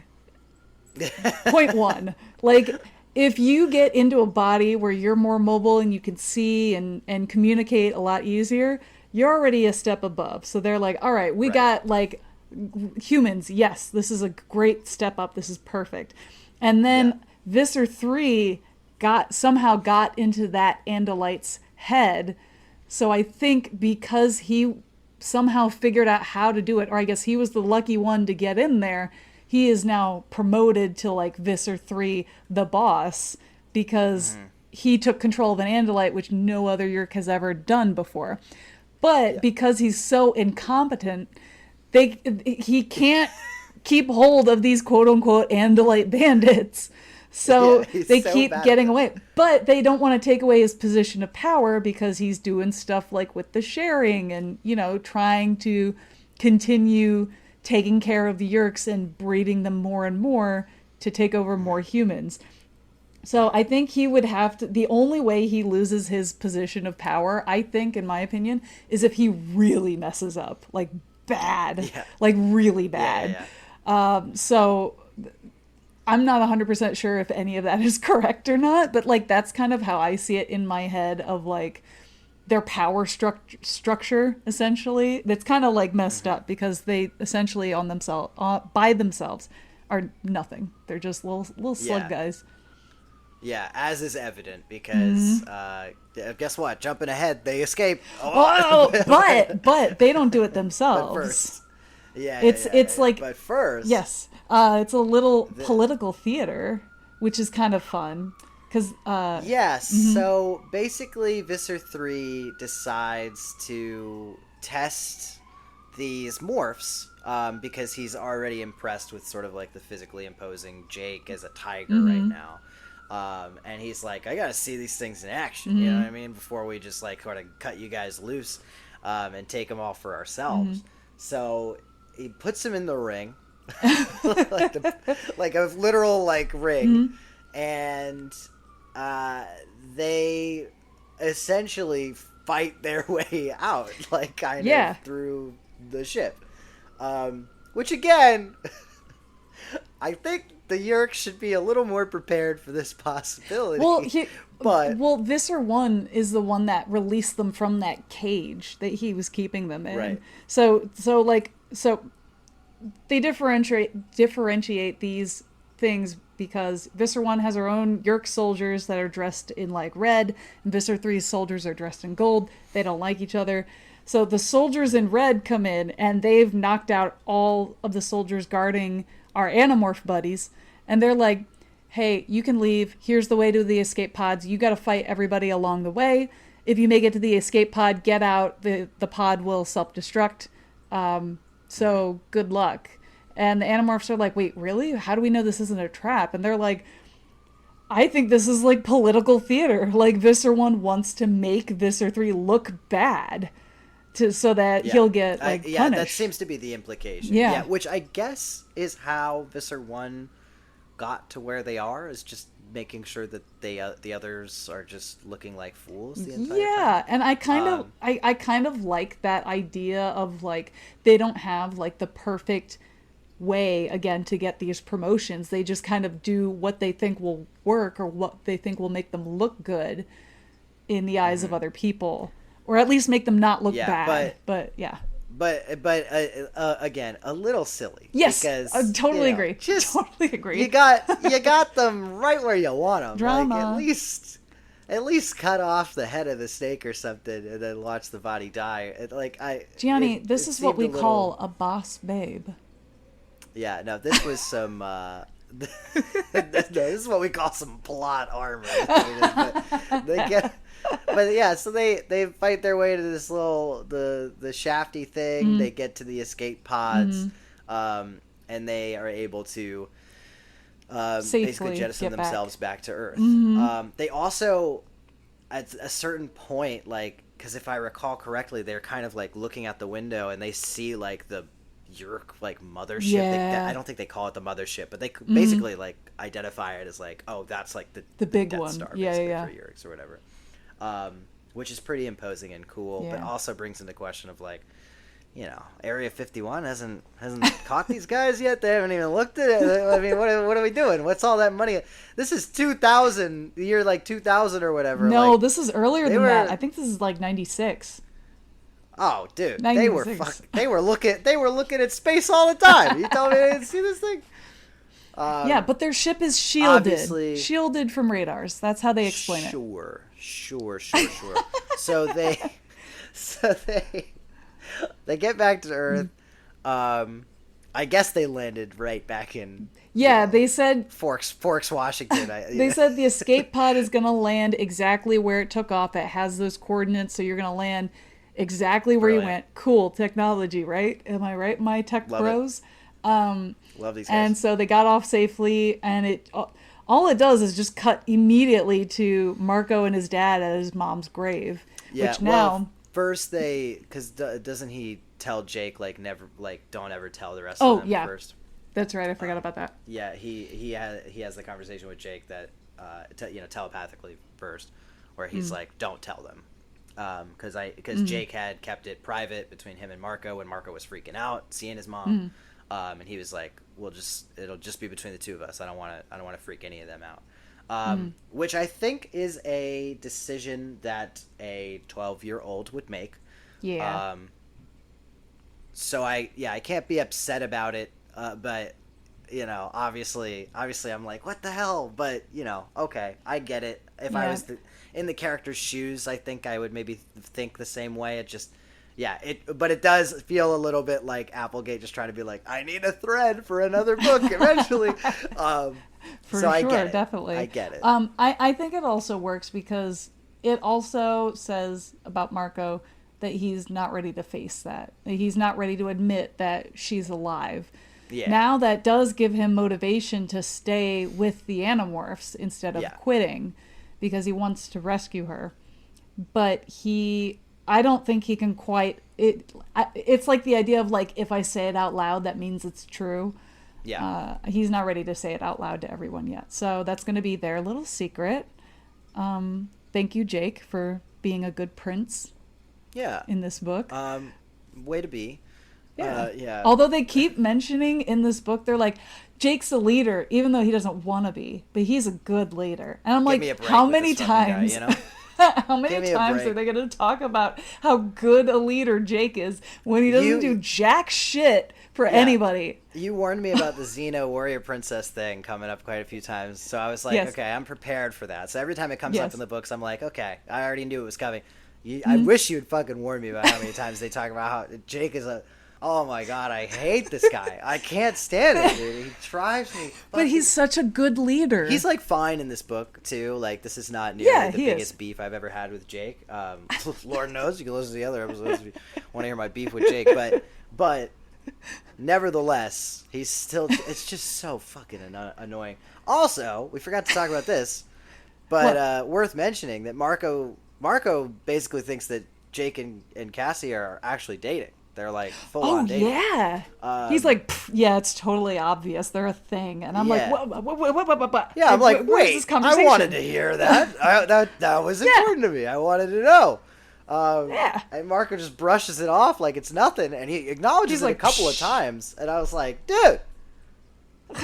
Point 1. Like, if you get into a body where you're more mobile and you can see and communicate a lot easier, you're already a step above. So they're like, all right, we got, like, humans. Yes, this is a great step up. This is perfect. And then Visser 3 somehow got into that Andalite's head. So I think because he somehow figured out how to do it, or I guess he was the lucky one to get in there, he is now promoted to like Visser 3, the boss, because he took control of an Andalite, which no other Yerk has ever done before. But because he's so incompetent, he can't keep hold of these quote unquote Andalite bandits. So they keep getting away. But they don't want to take away his position of power, because he's doing stuff like with the sharing and, trying to continue taking care of the Yerks and breeding them more and more to take over more humans. So I think he would have to, the only way he loses his position of power, I think, in my opinion, is if he really messes up, like bad, like really bad. So I'm not 100% sure if any of that is correct or not, but like that's kind of how I see it in my head, of like their power structure essentially. That's kind of like messed up, because they essentially by themselves are nothing. They're just little slug guys. Yeah, as is evident, because guess what? Jumping ahead, they escape. But they don't do it themselves. But first. It's like, but first, it's a little political theater, which is kind of fun, because so basically Visser 3 decides to test these morphs, because he's already impressed with sort of like the physically imposing Jake as a tiger right now. And he's like, I gotta see these things in action, you know what I mean, before we just like sort of cut you guys loose and take them all for ourselves. So he puts him in the ring, like a literal like ring, and they essentially fight their way out, like kind of through the ship. Which again, I think the Yeerks should be a little more prepared for this possibility. Well, Visser 1 is the one that released them from that cage that he was keeping them in. Right. So they differentiate these things because Visser 1 has her own Yeerk soldiers that are dressed in like red, and Visser 3's soldiers are dressed in gold. They don't like each other. So the soldiers in red come in, and they've knocked out all of the soldiers guarding our Animorph buddies, and they're like, hey, you can leave. Here's the way to the escape pods. You got to fight everybody along the way. If you make it to the escape pod, get out. The pod will self-destruct. So good luck. And the Animorphs are like, wait, really? How do we know this isn't a trap? And they're like, I think this is like political theater. Like Visser 1 wants to make Visser 3 look bad so that he'll get punished. That seems to be the implication. Yeah. Which I guess is how Visser 1 got to where they are, is just making sure that the others are just looking like fools the entire time. And I kind of like that idea of like they don't have like the perfect way again to get these promotions. They just kind of do what they think will work or what they think will make them look good in the eyes of other people, or at least make them not look bad. But again, a little silly. Yes, because, I totally agree. Totally agree. You got them right where you want them. Drama. Like, at least cut off the head of the snake or something, and then watch the body die. Gianni, this is what we call a boss babe. Yeah, no, this was some. This is what we call some plot armor. So they fight their way to this little the shafty thing. They get to the escape pods, and they are able to basically jettison themselves back to Earth. They also, at a certain point, like, because if I recall correctly, they're kind of like looking out the window and they see like the Yeerk like mothership. Yeah. I don't think they call it the mothership, but they basically like identify it as like, oh, that's like the big Death one. Star, Yeah. for Yeerks or whatever. Which is pretty imposing and cool, but also brings into question of like, Area 51 hasn't caught these guys yet. They haven't even looked at it. I mean, what are we doing? What's all that money? This is 2000, the year like 2000 or whatever. No, like, this is earlier than that. I think this is like 96. Oh, dude, 96. they were looking at space all the time. You tell me they didn't see this thing? But their ship is shielded from radars. That's how they explain it. Sure. So they get back to Earth. I guess they landed right back in. Yeah, they said Forks, Washington. They said the escape pod is gonna land exactly where it took off. It has those coordinates, so you're gonna land exactly where you went. Cool technology, right? Am I right, my tech bros? Love these guys. And so they got off safely, and all it does is just cut immediately to Marco and his dad at his mom's grave. Yeah. Which now first because doesn't he tell Jake like never, like, don't ever tell the rest of them first? That's right. I forgot about that. Yeah, he has the conversation with Jake that telepathically first, where he's like, don't tell them. Because Jake had kept it private between him and Marco when Marco was freaking out seeing his mom, and he was like, it'll just be between the two of us. I don't want to freak any of them out. Which I think is a decision that a 12-year-old would make. Yeah. So I can't be upset about it, but obviously I'm like, what the hell? But okay, I get it. If I was in the character's shoes, I think I would maybe think the same way. But it does feel a little bit like Applegate just trying to be like, I need a thread for another book eventually. I get it. Definitely. I get it. I think it also works because it also says about Marco that he's not ready to face that. He's not ready to admit that she's alive. Yeah. Now that does give him motivation to stay with the Animorphs instead of quitting, because he wants to rescue her. But I don't think he can quite. It's like the idea of like, if I say it out loud, that means it's true. Yeah. He's not ready to say it out loud to everyone yet. So that's going to be their little secret. Thank you, Jake, for being a good prince Yeah. in this book. Way to be. Yeah. Although they keep mentioning in this book, they're like, Jake's a leader, even though he doesn't want to be, but he's a good leader. And I'm Give me a like, break how with many this fucking guy, times? you know? How many Give me a times break. are they going to talk about how good a leader Jake is when he doesn't do jack shit for anybody? You warned me about the Xeno warrior princess thing coming up quite a few times, so I was like, Yes. okay, I'm prepared for that. So every time it comes up Yes. in the books, I'm like, okay, I already knew it was coming. I wish you'd fucking warn me about how many times they talk about how Jake is a... Oh my god, I hate this guy. I can't stand it, dude. He drives me. But he's such a good leader. He's like fine in this book too. Like this is not nearly Yeah, the he biggest is. beef I've ever had with Jake. Lord knows you can listen to the other episodes if you want to hear my beef with Jake. But nevertheless, he's still. It's just so fucking annoying. Also, we forgot to talk about this, but worth mentioning that Marco basically thinks that Jake and Cassie are actually dating. They're like full on dating. Yeah. He's like, yeah, it's totally obvious. They're a thing. And I'm Yeah. like, what? Yeah, I'm like, where's wait, this I conversation? wanted to hear that. That was important to me. I wanted to know. Yeah. And Marco just brushes it off like it's nothing, and he acknowledges He's it like, a couple of "Shh." times, and I was like, dude,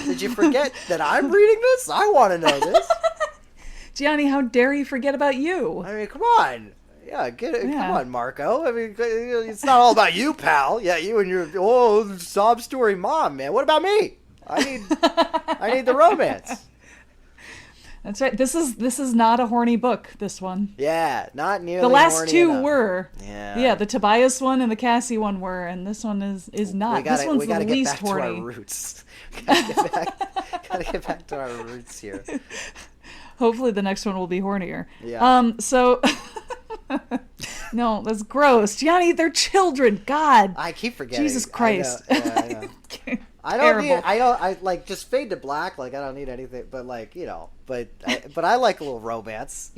did you forget that I'm reading this? I want to know this. Gianni, how dare he forget about you? I mean, come on. Yeah, come Yeah. on, Marco. I mean, it's not all about you, pal. Yeah, you and your sob story mom, man. What about me? I need the romance. That's right. This is not a horny book, this one. Yeah, not nearly. The last horny two enough. were. Yeah. Yeah, the Tobias one and the Cassie one were, and this one is not. This one's we gotta the get least back horny. to our roots. gotta get back to our roots here. Hopefully the next one will be hornier. Yeah. So no, that's gross. Gianni, they're children. God. I keep forgetting. Jesus Christ. I know. I don't Terrible. need. I like just fade to black. Like I don't need anything. But like But I like a little romance.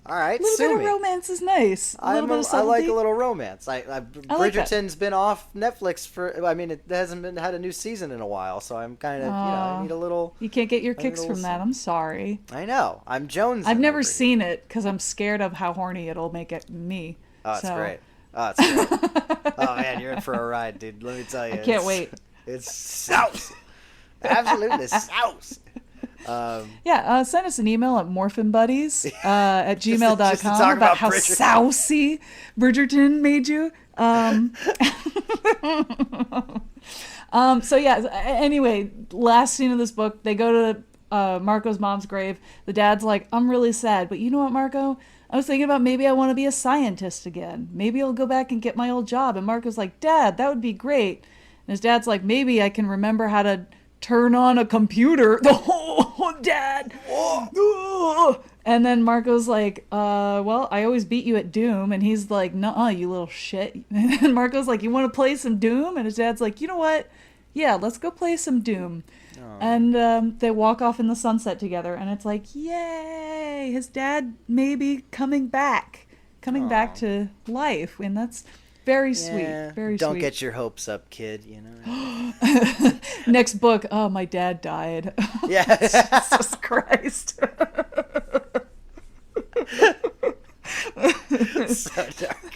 All right. A little sue bit me. of romance is nice. A little bit of I subtlety. like a little romance. like that. Bridgerton's been off Netflix for. I mean, it hasn't had a new season in a while, so I'm kind of I need a little. You can't get your I need kicks a little from that. I'm sorry. I know. I'm Jones. I've never seen it because I'm scared of how horny it'll make it me. Oh, it's So- great. Oh, it's great. Oh man, you're in for a ride, dude. Let me tell you. I can't wait. It's sauce. Absolutely sauce. Yeah, send us an email at morphinbuddies at just to gmail.com talk about about how Bridgerton. sousy Bridgerton made you. So yeah, anyway, last scene of this book, they go to Marco's mom's grave. The dad's like, I'm really sad, but you know what, Marco? I was thinking about maybe I want to be a scientist again. Maybe I'll go back and get my old job. And Marco's like, Dad, that would be great. And his dad's like, maybe I can remember how to turn on a computer. Oh, Dad. And then Marco's like, well, I always beat you at Doom. And he's like, nuh-uh, you little shit. And Marco's like, you want to play some Doom? And his dad's like, you know what? Yeah, let's go play some Doom. And they walk off in the sunset together. And it's like, yay, his dad may be coming back to life. And that's very sweet. Very Don't sweet. get your hopes up, kid. Next book, oh, my dad died. Yeah. Jesus Christ. So dark.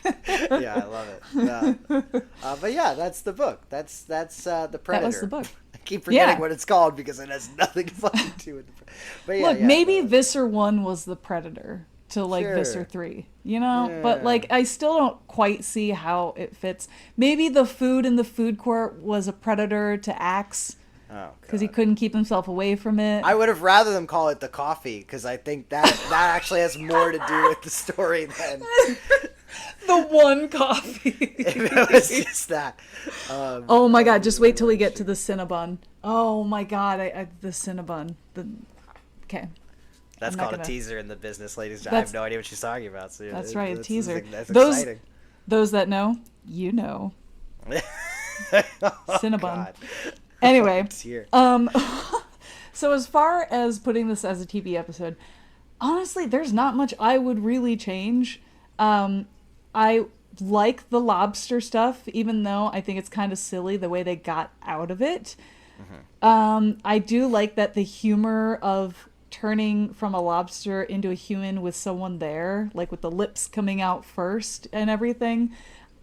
Yeah, I love it. Yeah. But yeah, that's the book. That's the Predator. That was the book. I keep forgetting Yeah. what it's called because it has nothing to fucking do with the. But yeah, Look, yeah, maybe but- Visser 1 was the Predator to like Sure. Visser 3, you know? Yeah. But like, I still don't quite see how it fits. Maybe the food in the food court was a Predator to Axe Oh, because he God. couldn't keep himself away from it. I would have rather them call it the coffee because I think that actually has more to do with the story than The one coffee. if it was just that. Oh my god, just wait till we get to the Cinnabon. Oh my god, the Cinnabon. Okay. That's I'm not called a gonna- tezer in the business, ladies. I That's- have no idea what she's talking about. So That's right, a that's- teaser. That's Those- exciting. Those that know, you know. Oh, Cinnabon. God. Anyway, It's here. so as far as putting this as a TV episode, honestly, there's not much I would really change. I like the lobster stuff, even though I think it's kind of silly the way they got out of it. I do like that the humor of turning from a lobster into a human with someone there, like with the lips coming out first and everything.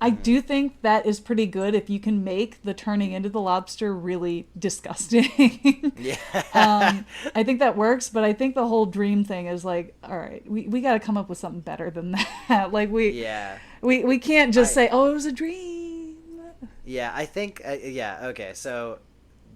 I do think that is pretty good if you can make the turning into the lobster really disgusting. Yeah. I think that works, but I think the whole dream thing is like, all right, we got to come up with something better than that. Like Yeah. we can't just say, oh, it was a dream. Yeah, I think yeah, okay. So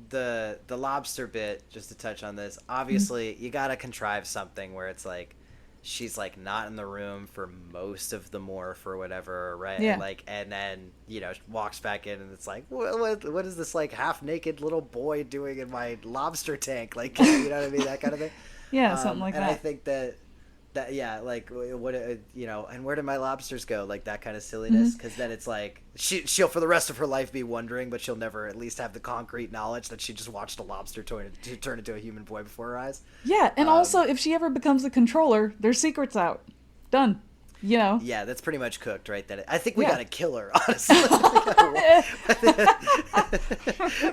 the lobster bit, just to touch on this, obviously you got to contrive something where it's like she's like not in the room for most of the morph or whatever, right? Yeah. Like, and then walks back in and it's like, what is this like half naked little boy doing in my lobster tank? Like, you know what I mean, that kind of thing. Yeah, something like and that. I think that yeah, like what and where did my lobsters go? Like that kind of silliness, because then it's like she'll for the rest of her life be wondering, but she'll never at least have the concrete knowledge that she just watched a lobster turn into a human boy before her eyes. Yeah, and also if she ever becomes the controller, their secret's out. Done. You know. Yeah, that's pretty much cooked, right? That I think we Yeah. gotta kill her. Honestly,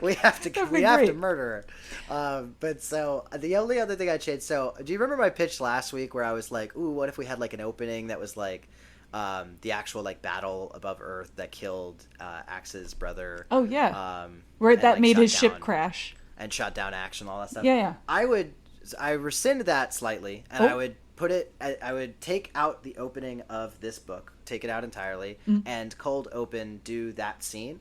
we have to murder her. But so the only other thing I changed. So do you remember my pitch last week where I was like, "Ooh, what if we had like an opening that was like the actual like battle above Earth that killed Axe's brother?" Oh yeah. Where and, that like, made shut his ship down- crash. and shut down Action, all that stuff. Yeah, yeah. I rescind that slightly, and Oh. I would take out the opening of this book, take it out entirely, and cold open do that scene.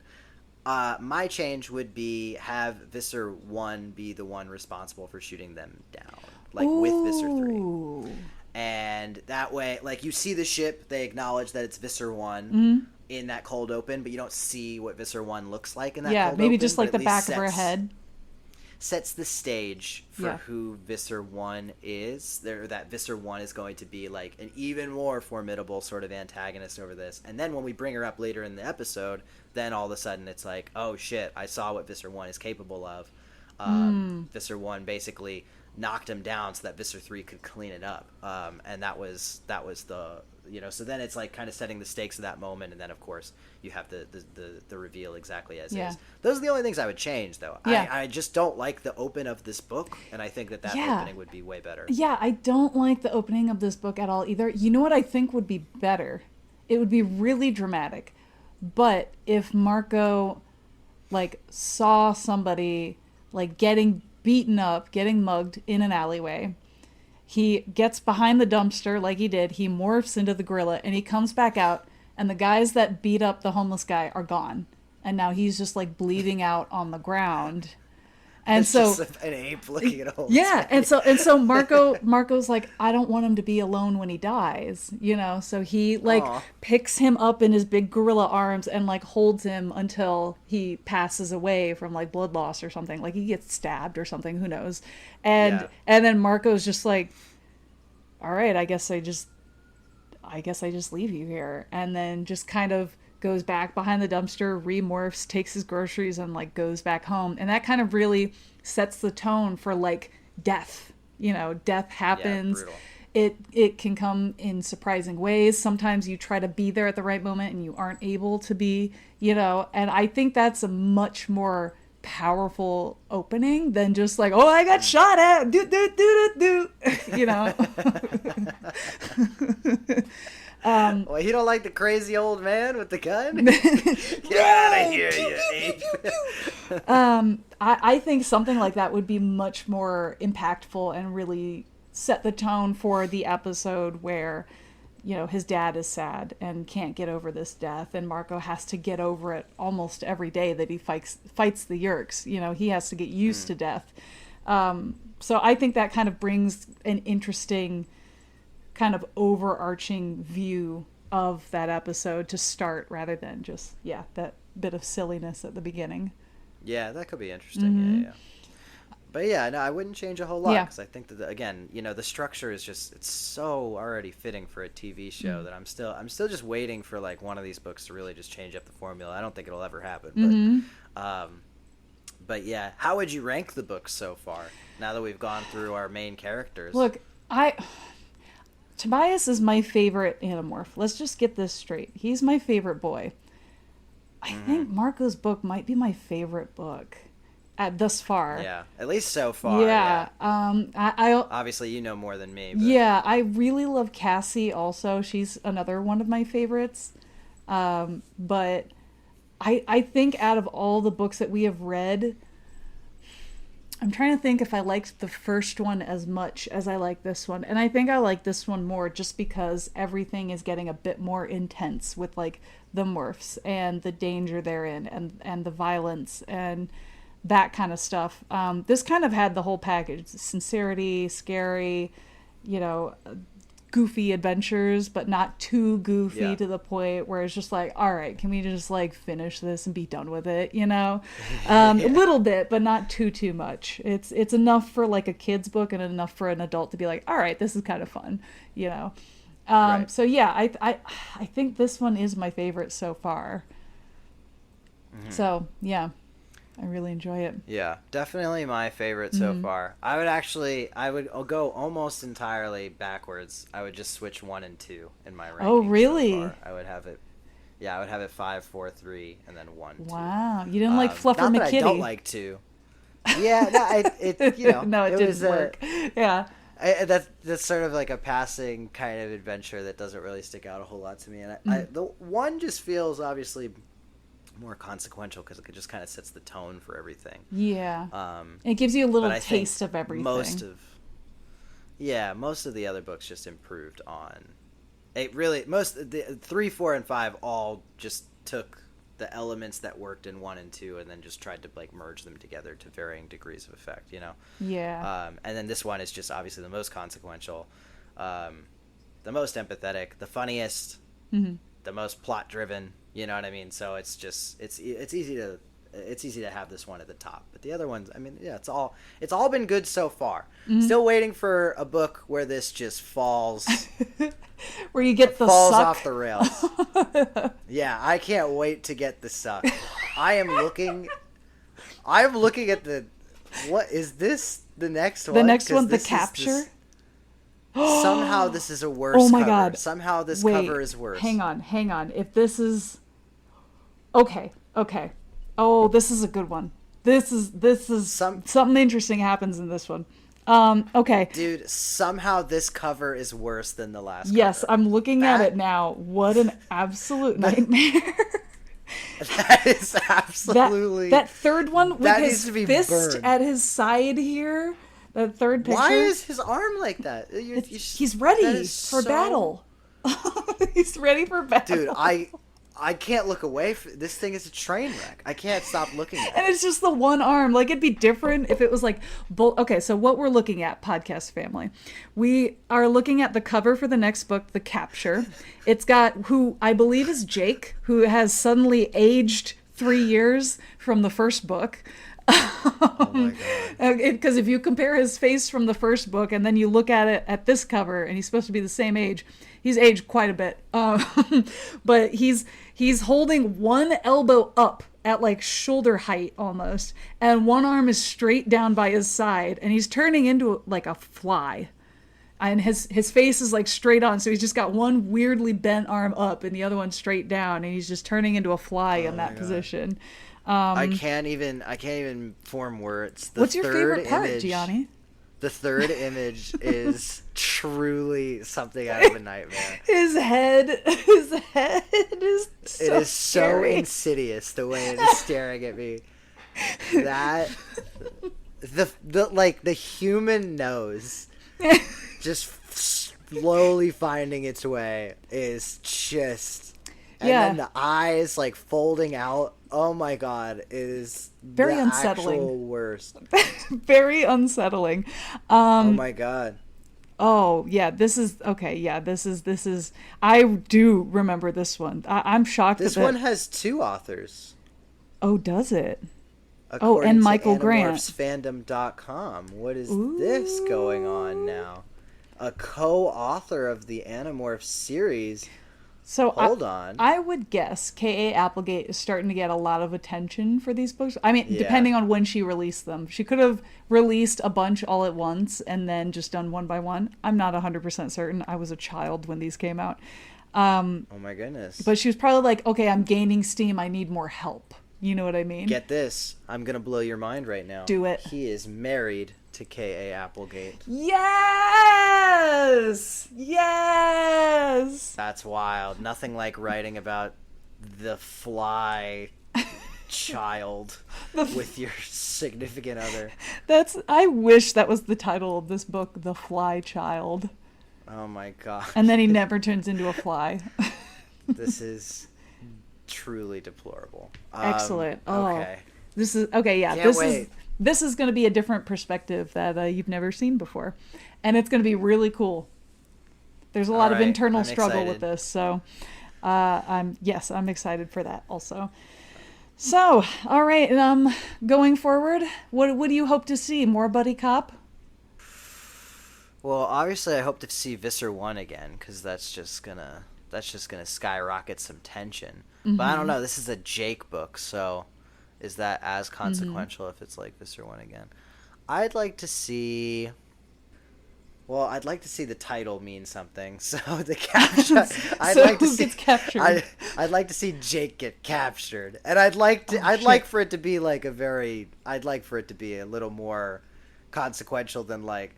My change would be have Visser 1 be the one responsible for shooting them down, like with Visser 3. Ooh. And that way, like, you see the ship, they acknowledge that it's Visser 1 in that cold open, but you don't see what Visser 1 looks like in that Yeah, cold maybe open, just but like at the least back of her head. sets the stage for Yeah. who Visser 1 is. That Visser 1 is going to be like an even more formidable sort of antagonist over this. And then when we bring her up later in the episode, then all of a sudden it's like, oh shit, I saw what Visser 1 is capable of. Visser 1 basically knocked him down so that Visser 3 could clean it up. And that was the, so then it's like kind of setting the stakes of that moment. And then of course you have the reveal exactly as Yeah. is. Those are the only things I would change, though. Yeah. I just don't like the open of this book, and I think that Yeah. opening would be way better. Yeah, I don't like the opening of this book at all either. You know what I think would be better? It would be really dramatic. But if Marco like saw somebody like getting beaten up, getting mugged in an alleyway, he gets behind the dumpster like he did, he morphs into the gorilla, and he comes back out, and the guys that beat up the homeless guy are gone. And now he's just like bleeding out on the ground. And It's so just an ape looking at a whole yeah, and so Marco's like, I don't want him to be alone when he dies, so he like Aw. picks him up in his big gorilla arms and like holds him until he passes away from like blood loss or something, like he gets stabbed or something, who knows. And then Marco's just like, all right, I guess I just leave you here, and then just kind of goes back behind the dumpster, remorphs, takes his groceries, and like goes back home. And that kind of really sets the tone for like death. Death happens. Yeah, It can come in surprising ways. Sometimes you try to be there at the right moment and you aren't able to be, and I think that's a much more powerful opening than just like, oh, I got shot at, Well, you don't like the crazy old man with the gun? Get out of here, you ape. I think something like that would be much more impactful and really set the tone for the episode where, his dad is sad and can't get over this death, and Marco has to get over it almost every day that he fights the Yerks. He has to get used to death. So I think that kind of brings an interesting kind of overarching view of that episode to start, rather than just that bit of silliness at the beginning. Yeah, that could be interesting. Yeah. But yeah, no, I wouldn't change a whole lot, because I think that again, the structure is it's so already fitting for a TV show that I'm still just waiting for like one of these books to really just change up the formula. I don't think it'll ever happen, but yeah, how would you rank the books so far now that we've gone through our main characters? Look, Tobias is my favorite Animorph. Let's just get this straight. He's my favorite boy. I think Marco's book might be my favorite book. at thus far. Yeah, at least so far. Yeah. I Obviously, you know more than me. But... yeah, I really love Cassie also. She's another one of my favorites. But I think out of all the books that we have read, I'm trying to think if I liked the first one as much as I like this one. And I think I like this one more just because everything is getting a bit more intense with like the morphs and the danger therein and the violence and that kind of stuff. This kind of had the whole package: sincerity, scary, goofy adventures, but not too goofy to the point where it's just like, all right, can we just like finish this and be done with it? A little bit, but not too much. It's enough for like a kid's book and enough for an adult to be like, all right, this is kind of fun, Right. So yeah, I think this one is my favorite so far. Mm-hmm. So yeah, I really enjoy it. Yeah, definitely my favorite so far. I would go almost entirely backwards. I would just switch 1 and 2 in my rankings. Oh, really? So far. I would have it 5, 4, 3, and then 1, 2. Wow, you didn't like Fluffer not McKitty. That I don't like 2. Yeah, no, no, it didn't work. Yeah. That's sort of like a passing kind of adventure that doesn't really stick out a whole lot to me. And the 1 just feels obviously more consequential because it just kind of sets the tone for everything. Yeah. It gives you a little taste of everything. Most of the other books just improved on. The 3, 4, and 5 all just took the elements that worked in 1 and 2 and then just tried to like merge them together to varying degrees of effect. Yeah. And then this one is just obviously the most consequential, the most empathetic, the funniest, the most plot driven. You know what I mean? So it's just it's easy to have this one at the top. But the other ones, I mean, yeah, it's all been good so far. Still waiting for a book where this just falls where you get the falls suck off the rails. Yeah, I can't wait to get the suck. I'm looking at what is this? The next one? The next one, the capture. Somehow this is a worse Oh my cover. God. Somehow this cover is worse. Hang on. If this is okay. Oh, this is a good one. This is something interesting happens in this one. Okay. Dude, somehow this cover is worse than the last cover. Yes, I'm looking at it now. What an absolute nightmare. That is absolutely... That third one with his fist burned. at his side here. That third picture. Why is his arm like that? He's ready for battle. He's ready for battle. Dude, I can't look away. This thing is a train wreck. I can't stop looking at it. And it's just the one arm. Like, it'd be different if it was like... Okay, so what we're looking at, podcast family. We are looking at the cover for the next book, The Capture. It's got who I believe is Jake, who has suddenly aged 3 years from the first book. Oh my God. Because if you compare his face from the first book and then you look at it at this cover, and he's supposed to be the same age, he's aged quite a bit. But he's holding one elbow up at like shoulder height almost, and one arm is straight down by his side, and he's turning into like a fly. And his face is like straight on, so he's just got one weirdly bent arm up and the other one straight down, and he's just turning into a fly in that position. I can't even form words. What's your favorite part, Gianni? The third image is truly something out of a nightmare. His head is so It is scary. so insidious the way it is staring at me. That the human nose just slowly finding its way is just, and then the eyes like folding out. Oh my God, it is very the unsettling. Actual worst. Very unsettling. Oh my God. Oh yeah, this is okay. Yeah, this is. I do remember this one. I'm shocked. This one has 2 authors. Oh, does it? According and Michael to Grant. Animorphsfandom.com. What is this going on now? A co-author of the Animorphs series. So hold on. I would guess K.A. Applegate is starting to get a lot of attention for these books. I mean, depending on when she released them. She could have released a bunch all at once and then just done one by one. I'm not 100% certain. I was a child when these came out. Oh my goodness. But she was probably like, okay, I'm gaining steam. I need more help. You know what I mean? Get this. I'm going to blow your mind right now. Do it. He is married to K.A. Applegate. Yes! Yes! That's wild. Nothing like writing about the fly child with your significant other. I wish that was the title of this book, The Fly Child. Oh my god. And then he never turns into a fly. This is truly deplorable. Excellent. Okay. This is okay. Yeah, Can't wait. This is going to be a different perspective that you've never seen before, and it's going to be really cool. There's a lot of internal I'm struggle excited. with this, so I'm excited for that also. So, all right, going forward, what do you hope to see? More buddy cop? Well, obviously, I hope to see Visser 1 again, because that's just gonna skyrocket some tension. But I don't know. This is a Jake book, so is that as consequential if it's like Visser 1 again? I'd like to see the title mean something. So the capture. Who gets captured? I'd like to see Jake get captured, and I'd like for it to be like I'd like for it to be a little more consequential than like,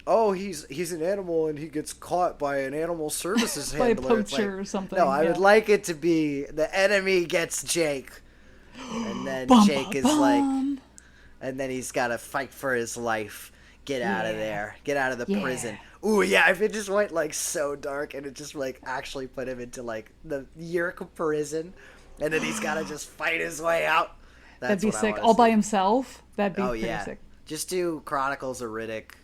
oh, he's an animal and he gets caught by an animal services by handler. a poacher or something. No, I would like it to be the enemy gets Jake, and then Jake is like, and then he's got to fight for his life. Get out of there. Get out of the prison. Ooh, yeah, if it just went, like, so dark and it just, like, actually put him into, like, the Yerk prison, and then he's got to just fight his way out. That'd be sick. All by himself? That'd be pretty sick. Just do Chronicles of Riddick,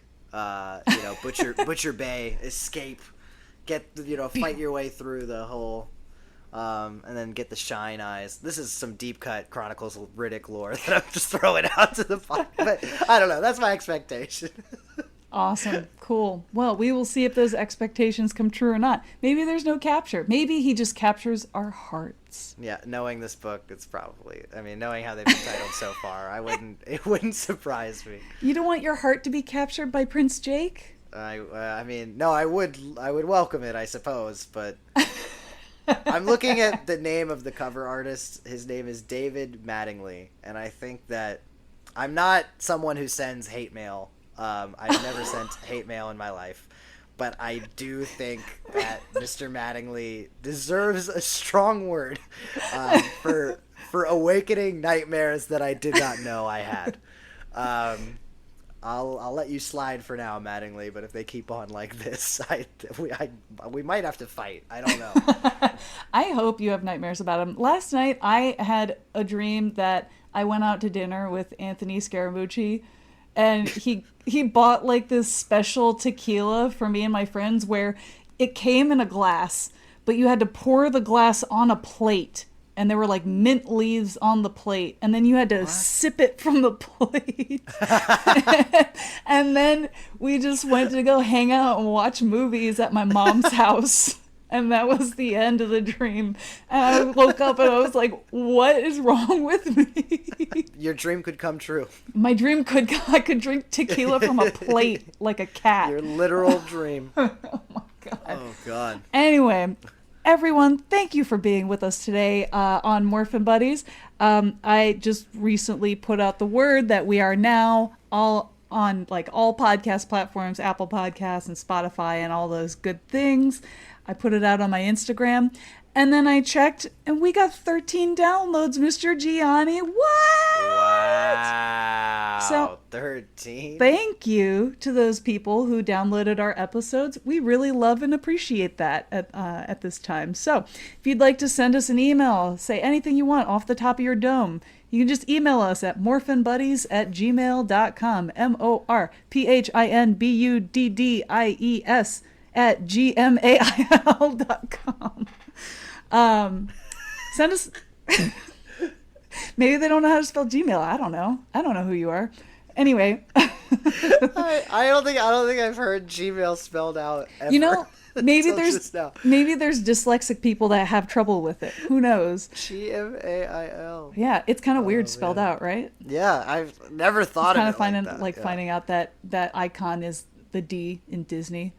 Butcher Bay, escape, fight your way through the whole... and then get the shine eyes. This is some deep cut Chronicles of Riddick lore that I'm just throwing out to the pod. But I don't know. That's my expectation. Awesome. Cool. Well, we will see if those expectations come true or not. Maybe there's no capture. Maybe he just captures our hearts. Yeah, knowing this book, it's probably... I mean, knowing how they've been titled so far, it wouldn't surprise me. You don't want your heart to be captured by Prince Jake? I mean, no, I would welcome it, I suppose, but... I'm looking at the name of the cover artist. His name is David Mattingly, and I think that I'm not someone who sends hate mail. I've never sent hate mail in my life, but I do think that Mr. Mattingly deserves a strong word for awakening nightmares that I did not know I had. I'll let you slide for now, Mattingly, but if they keep on like this, we might have to fight. I don't know. I hope you have nightmares about him. Last night, I had a dream that I went out to dinner with Anthony Scaramucci, and he bought like this special tequila for me and my friends where it came in a glass, but you had to pour the glass on a plate. And there were like mint leaves on the plate. And then you had to sip it from the plate. And then we just went to go hang out and watch movies at my mom's house. And that was the end of the dream. And I woke up and I was like, what is wrong with me? Your dream could come true. My dream I could drink tequila from a plate like a cat. Your literal dream. Oh my God. Oh God. Anyway. Everyone, thank you for being with us today on Morphin Buddies. I just recently put out the word that we are now all on like all podcast platforms, Apple Podcasts and Spotify and all those good things. I put it out on my Instagram, and then I checked, and we got 13 downloads, Mr. Gianni. What? Wow. So 13. Thank you to those people who downloaded our episodes. We really love and appreciate that at this time. So if you'd like to send us an email, say anything you want off the top of your dome, you can just email us at morphinbuddies@gmail.com. morphinbuddies@gmail.com. Send us... Maybe they don't know how to spell Gmail. I don't know. I don't know who you are. Anyway. I don't think I've heard Gmail spelled out ever. You know, maybe there's dyslexic people that have trouble with it. Who knows? Gmail. Yeah, it's kind of weird spelled out, right? Yeah, I've never thought of it finding out that icon is the D in Disney.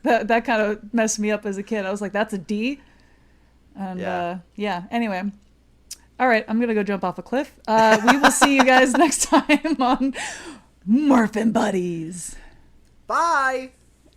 that kind of messed me up as a kid. I was like, that's a D? And anyway. All right, I'm going to go jump off a cliff. We will see you guys next time on Morphin Buddies. Bye.